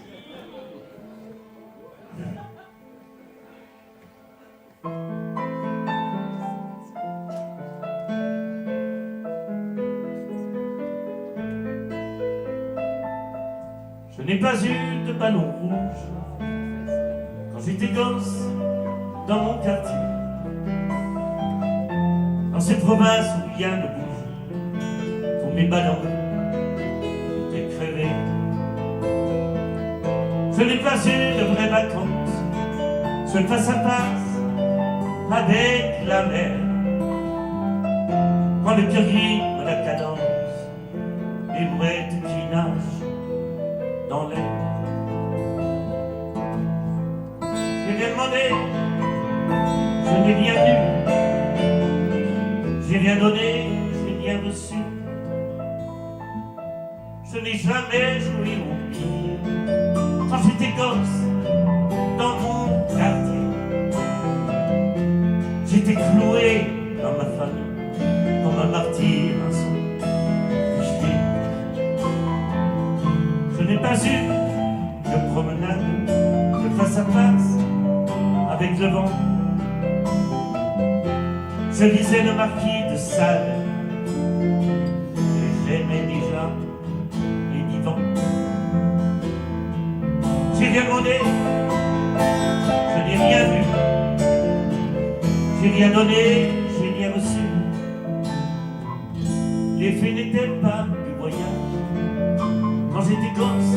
Speaker 4: Je n'ai pas eu de ballon rouge quand j'étais gosse dans mon quartier. Dans cette province où rien ne bouge, tous mes ballons étaient crevés. Je n'ai pas eu de vraies vacances, seul face à face avec la mer. Quand le cœur rythme la cadence, les brouettes qui nagent dans l'air. J'ai rien demandé, je n'ai rien eu. J'ai rien donné, j'ai rien reçu. Je n'ai jamais joué au pire quand j'étais gosse dans mon quartier. J'étais cloué dans ma famille comme un martyr, un son fiché. Je n'ai pas eu de promenade, de face à face avec le vent. Je lisais le Marquis de Sade et j'aimais déjà les divans. J'ai rien demandé, je n'ai rien vu. J'ai rien donné, j'ai rien reçu. Les faits n'étaient pas du voyage quand j'étais gosse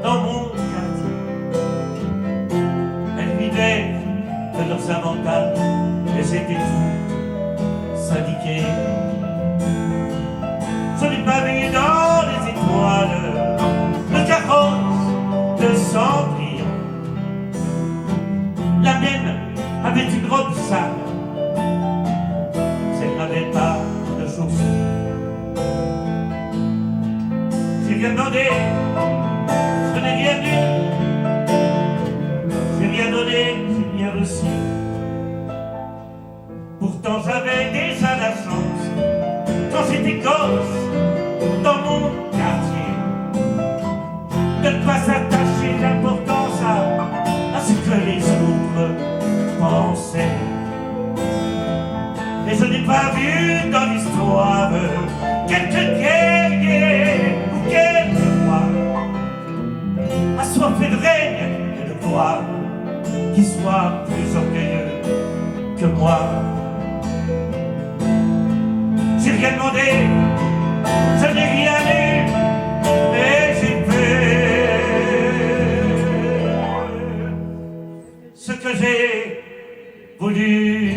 Speaker 4: dans mon quartier. Elles vivaient de leurs avantages et c'était tout syndiqué. Je n'ai pas vu dans les étoiles le carrosse de Cendrillon. La mienne avait une robe sale, elle n'avait pas de chaussures. J'ai rien demandé, je n'ai rien eu. J'ai rien donné, j'ai rien reçu. Pourtant j'avais déjà la chance, quand j'étais gosse, plus de règne et de pouvoir qui soit plus orgueilleux que moi. J'ai rien demandé, je n'ai rien eu, et j'ai fait ce que j'ai voulu.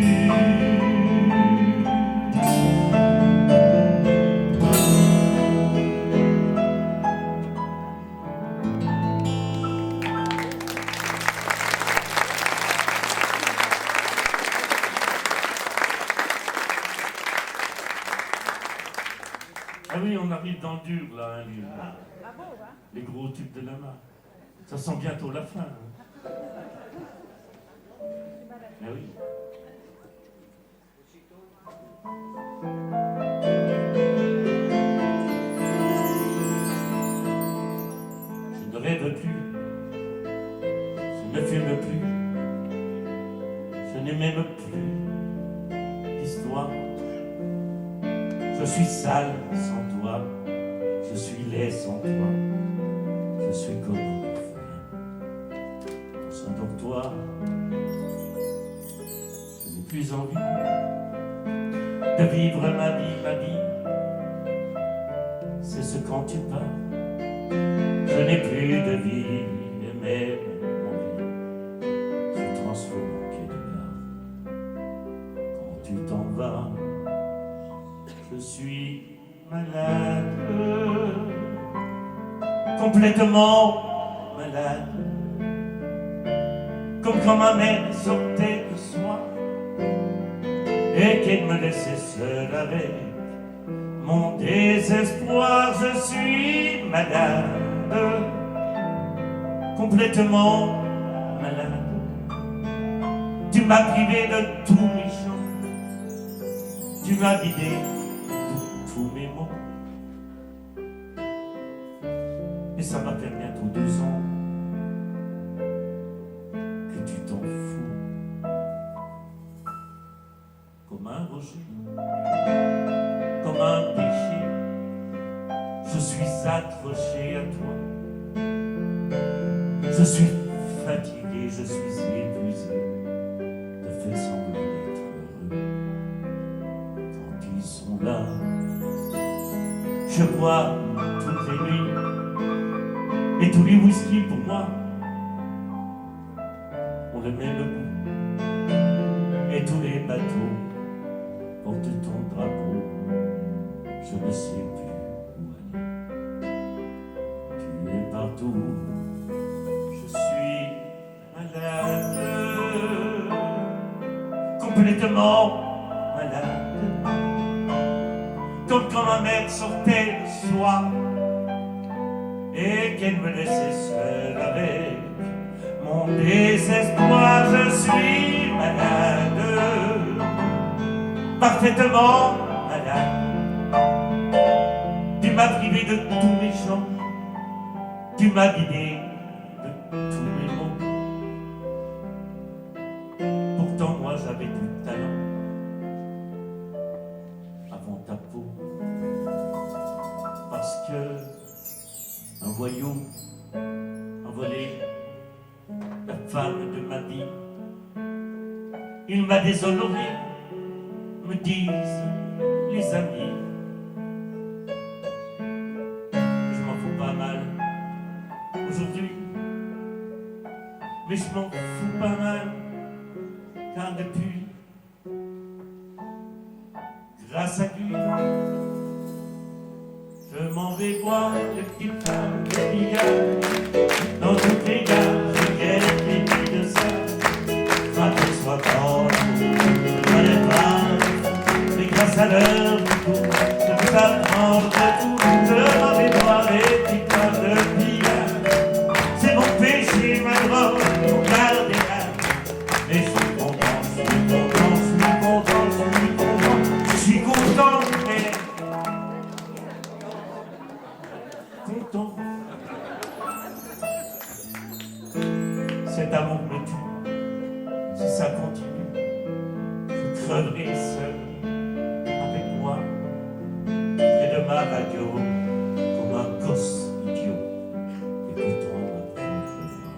Speaker 4: Ah oui, on arrive dans le dur là, hein,
Speaker 6: Ah bon, hein?
Speaker 4: les gros tubes de la main. Ça sent bientôt la fin. Hein. Ah oui. Je ne rêve plus, je ne fume plus, je n'ai même plus d'histoire. Je suis sale sans toi, je suis laid sans toi, je suis comme un orphelin dans un dortoir. Je n'ai plus envie de vivre ma vie, c'est ce quand tu pars. Je n'ai plus de vie, et même mon vie se transforme en quai de gare. Quand tu t'en vas, je suis malade, complètement malade, comme quand ma mère sortait de soi et qu'elle me laissait seule avec mon désespoir. Je suis malade, complètement malade. Tu m'as privé de tous mes chants, tu m'as vidé de tous mes mots, et ça va faire bientôt 2 ans que tu t'en fous, comme un rocher, comme un péché. Je suis accroché à toi, je suis fatigué, je suis épuisé de faire semblant d'être heureux. Quand ils sont là, je bois toutes les nuits, et tous les whisky pour moi ont le même goût, et tous les bateaux portent ton drapeau. Je ne sais plus où aller, tu es partout. Je suis malade, complètement malade, comme quand ma mère sortait le soir et qu'elle me laissait seule avec mon désespoir. Je suis malade, parfaitement malade. Tu m'as privé de tous mes chants, tu m'as vidé de tous mes mots. Pourtant moi j'avais du talent avant ta peau, parce que un voyou a volé la femme de ma vie. Il m'a déshonoré, me disent les amis. Je m'en fous pas mal aujourd'hui, mais je m'en fous pas mal, car depuis, grâce à lui, je m'en vais voir les petites femmes, les billets, dans toutes les gares, je guette les filles de ça, pas qu'elles soient fortes, pas les femmes, mais grâce à leur coup, je peux apprendre tout, je m'en vais voir les petites femmes de billets, c'est mon péché, ma drogue, mon cardinal, mais je suis content, je suis content, je suis content, je suis content, je suis content, mais content. Cet amour me tue, si ça continue, je creverai seul avec moi, près de ma radio, comme un gosse idiot, écoutant ma propre voix.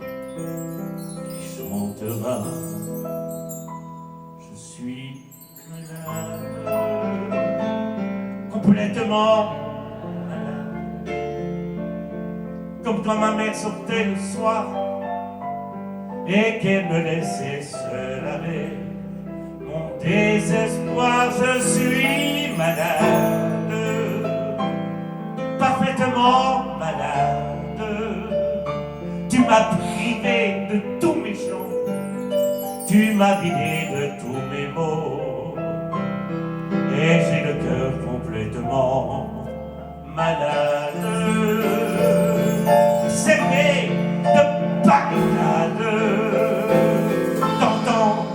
Speaker 4: comme quand ma mère sortait le soir et qu'elle me laissait seule avec mon désespoir. Je suis malade, parfaitement malade. Tu m'as privé de tous mes chants, tu m'as vidé de tous mes mots, et j'ai le cœur complètement malade. C'est né de barricade, t'entends,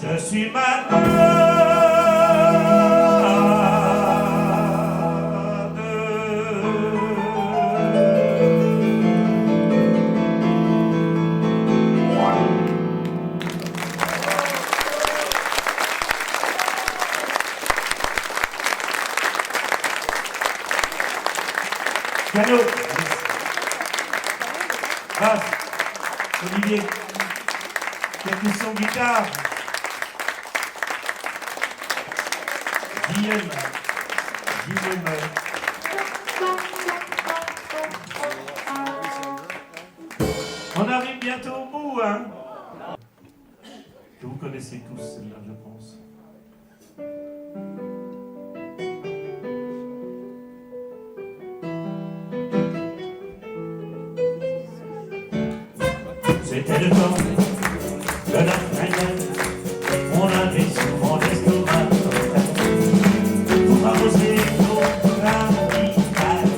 Speaker 4: je suis malade. Piano, basse, Olivier, percussion, guitare, Guillaume, on arrive bientôt au bout, hein. Que vous connaissez tous celle-là, je pense. C'était le temps de la fringale, on avait souvent l'estomac pour arroser nos radicales.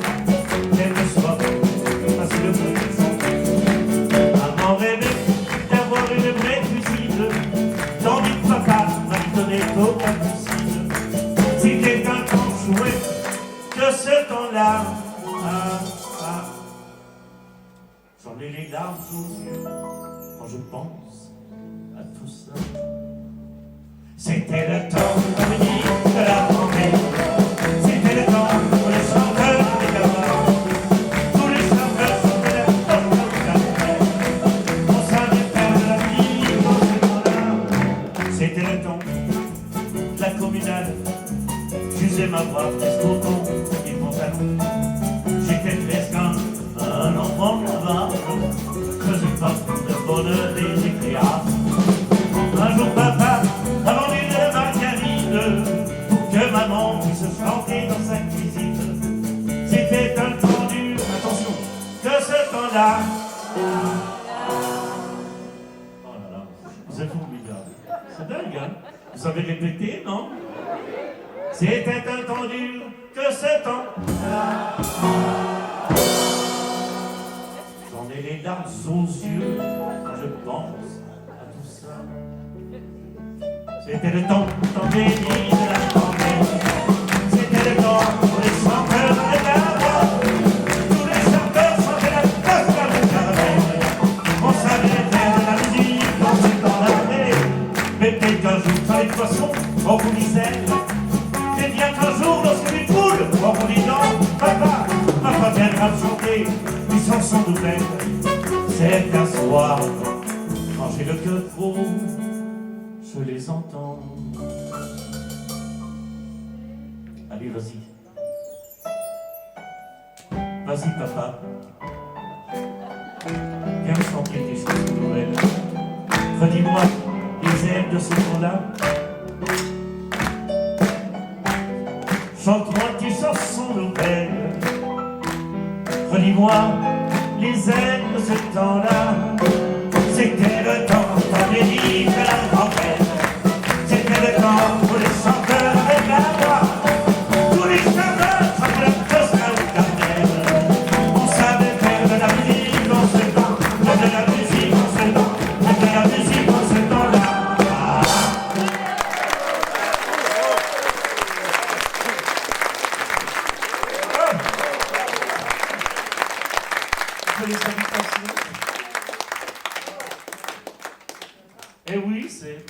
Speaker 4: Quelques soirs, passer le premier son, maman rêvait d'avoir une vraie cuisine, tandis que papa m'a donné aucun possible. C'était un temps chouette de ce temps-là. J'en ai les larmes aux yeux quand je pense à tout ça. C'était le temps de venir de la campagne. C'était le temps pour les chanteurs des gamins. Tous les chanteurs chantaient la porte de la mer. On savait faire de la vie dans ce temps-là. C'était le temps de la communale. J'usais ma voix presque au con et pantalon. J'étais presque un enfant là-bas, faisais pas le bonheur des éclairs. Un jour papa a vendu de margarine pour que maman puisse chanter dans sa cuisine. C'était un temps dur, attention, de ce temps-là. Oh là là, vous êtes formidables. C'est dingue, hein? Vous avez répété, non? C'était un temps dur que ce temps-là. J'en ai les larmes aux yeux quand je pense à tout ça. C'était le temps béni de la campagne. C'était le temps pour les chanteurs de la voix. Tous les chanteurs chantaient la poste à la caravane. On savait faire de la musique dans ce temps-là. Mais peut-être qu'un jour, quand les poissons, on vous disait. C'est bien qu'un jour, lorsque les poules, on vous dit non, papa viendra me chanter une chanson nouvelle. C'est un soir, quand j'ai le cœur gros, je les entends. Allez, vas-y. Vas-y, papa. Viens me chanter des chansons nouvelles. Redis-moi les airs de ce temps-là. Chante-moi tes chansons nouvelles. Redis-moi les airs de ce temps-là. C'était le temps qu'on est dit de la grand-mère. C'était le temps pour les chanteurs de la voix. Tous les chanteurs chantaient la Tosca ou Carmel. On savait faire de la musique dans ce temps, de la musique dans ce temps, de la musique dans ce temps-là. Les habitations. Et oui, c'est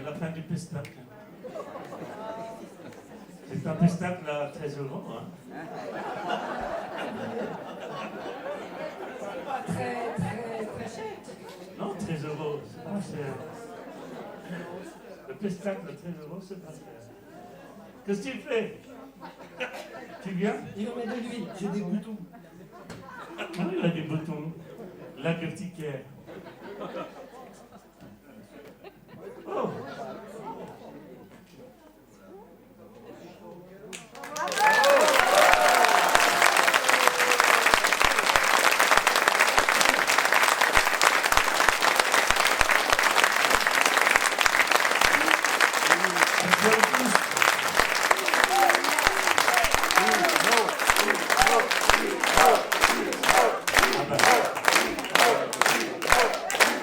Speaker 4: la fin du pestacle. C'est un pestacle à 13 €. Hein.
Speaker 7: Pas très cher.
Speaker 4: Non, 13 €, c'est pas cher. Le pestacle à 13 €, c'est pas cher. Qu'est-ce que tu fais? Tu viens?
Speaker 3: Il en met de l'huile, j'ai des boutons.
Speaker 4: Ah, il a des boutons. La urticaire. Oh.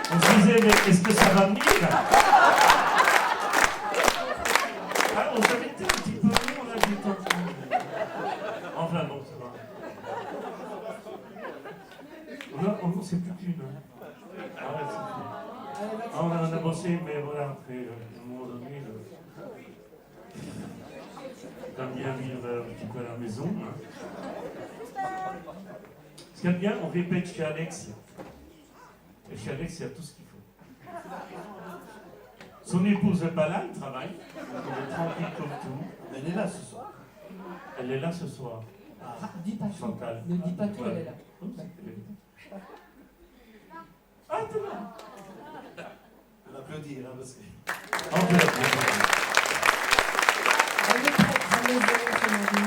Speaker 4: On se disait, mais est-ce que ça va venir? Ah, on s'avait été un petit peu long, là, du temps. Enfin, bon, ça va. On sait plus qu'une. Ah, ouais, c'est fait. Ah, on en a bossé, mais voilà, après, à un moment donné, t'as bien vivre un petit peu à la maison. Hein. Ce qu'il y a bien, on répète chez Alex. Et chez Alex, il y a tout ce qu'il faut. Son épouse n'est pas là, elle travaille. Elle est tranquille comme tout.
Speaker 2: Elle est là ce soir.
Speaker 4: Elle est là ce soir.
Speaker 7: Ah, dis pas tout.
Speaker 4: Chantal.
Speaker 7: Ne dis pas tout,
Speaker 4: Ouais.
Speaker 7: elle est là.
Speaker 4: Ah, t'es là.
Speaker 2: On va applaudir, hein, parce que...
Speaker 4: On peut l'applaudir.
Speaker 7: Elle est prête à lever son mari.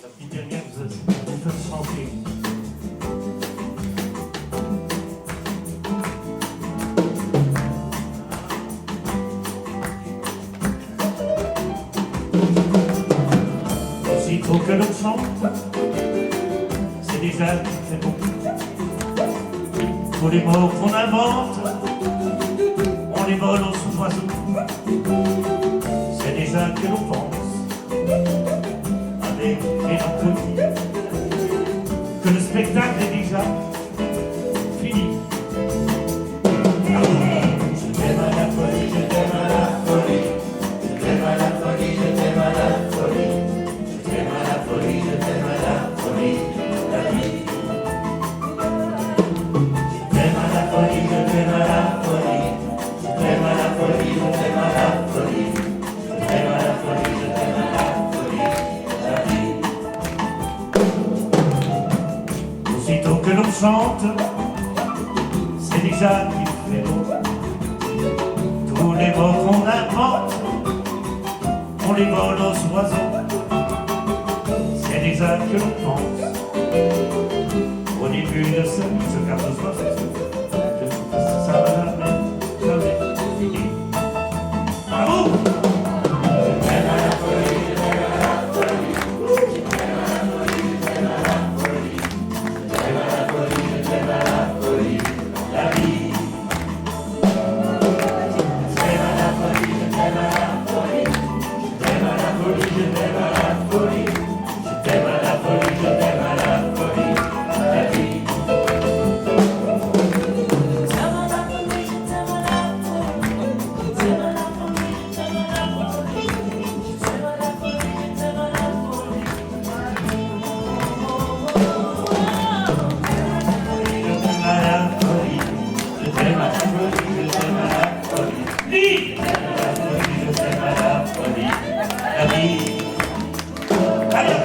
Speaker 4: La petite dernière, vous faites chanter. Aussitôt que l'on chante, c'est déjà très beau. Tous les mots qu'on invente, on les vole au sous-oiseau. C'est déjà que l'on pense, avec mélancolie, que le spectacle est déjà fini. Je t'aime à la folie, je t'aime à la folie. Je t'aime à la folie, je t'aime à la folie. Je t'aime à la folie, je t'aime à la folie. La vie. Je t'aime à la folie, je t'aime à la folie. Je t'aime à la folie, je t'aime à la folie. Je t'aime à la folie, je t'aime à la folie. La vie. Aussitôt que l'on chante, c'est déjà qu'il fait beau. Tous les mots qu'on invente, on les vole aux oiseaux. C'est déjà que l'on pense au début de ce quart de soir. Ça va jamais finir. Bravo! Je t'aime à la folie, je t'aime à la folie. Je t'aime à la folie, je t'aime à la folie. Je t'aime à la folie, je t'aime à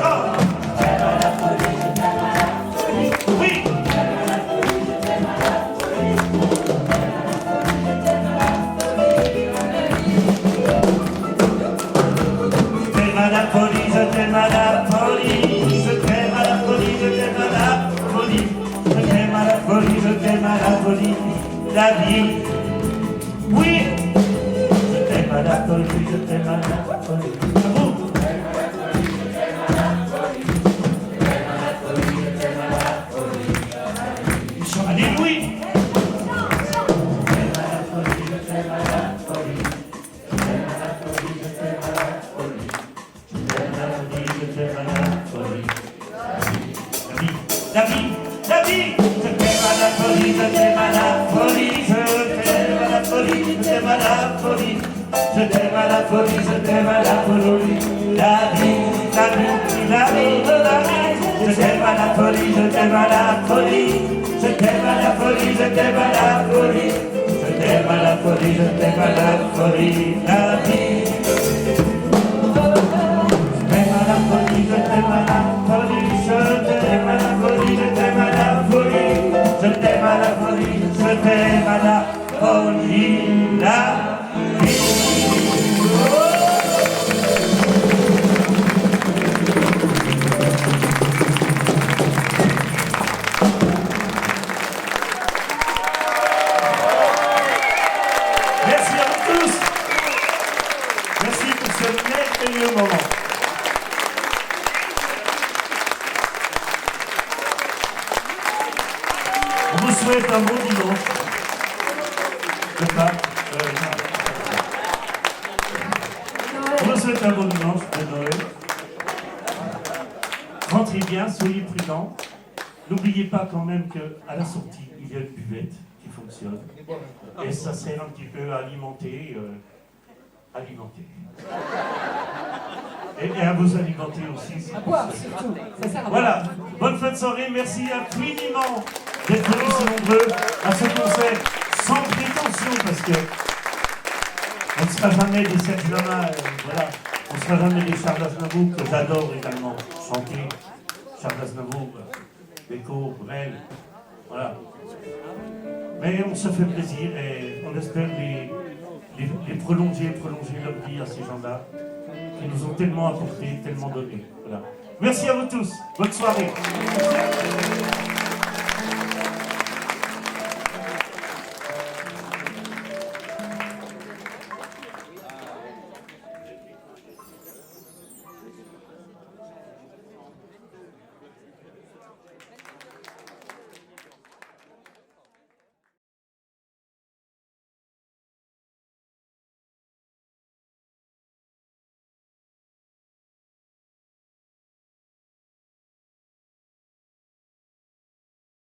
Speaker 4: la folie. La vie. Je t'aime à la folie, je t'aime à la folie. Je t'aime à la folie, je t'aime à la folie. Je t'aime à la folie, je t'aime à la folie. La vie. La vie, oui, je t'aime à la folie, je t'aime à la folie. Bravo. Allez, oui. La vie, la vie, je t'aime à la folie, je t'aime à la folie, je t'aime à la folie, je t'aime à la folie, je t'aime à la folie, je t'aime à la folie, la vie, la vie, la vie, la vie, je t'aime à la folie, je t'aime à la folie, je t'aime à la folie, je t'aime à la folie, je t'aime à la folie, je t'aime à la folie, la vie. merveilleux moment. On vous souhaite un bon dimanche de Pâques. On vous souhaite un bon dimanche de Noël. Rentrez bien, soyez prudents. N'oubliez pas quand même qu'à la sortie, il y a une buvette qui fonctionne. Et ça sert un petit peu à alimenter. Et à vous alimenter aussi. Si
Speaker 7: À boire surtout. Ça sert à
Speaker 4: voilà, bonne fin de soirée, merci infiniment d'être venus si nombreux à ce concert sans prétention parce que on ne sera jamais des Serge Lama, voilà, on ne sera jamais des Charles Aznavour que j'adore également chanter. Charles Aznavour, Beko, Brel, voilà. Mais on se fait plaisir et on espère les prolonger leur vie à ces gens-là qui nous ont tellement apporté, tellement donné. Voilà. Merci à vous tous. Bonne soirée.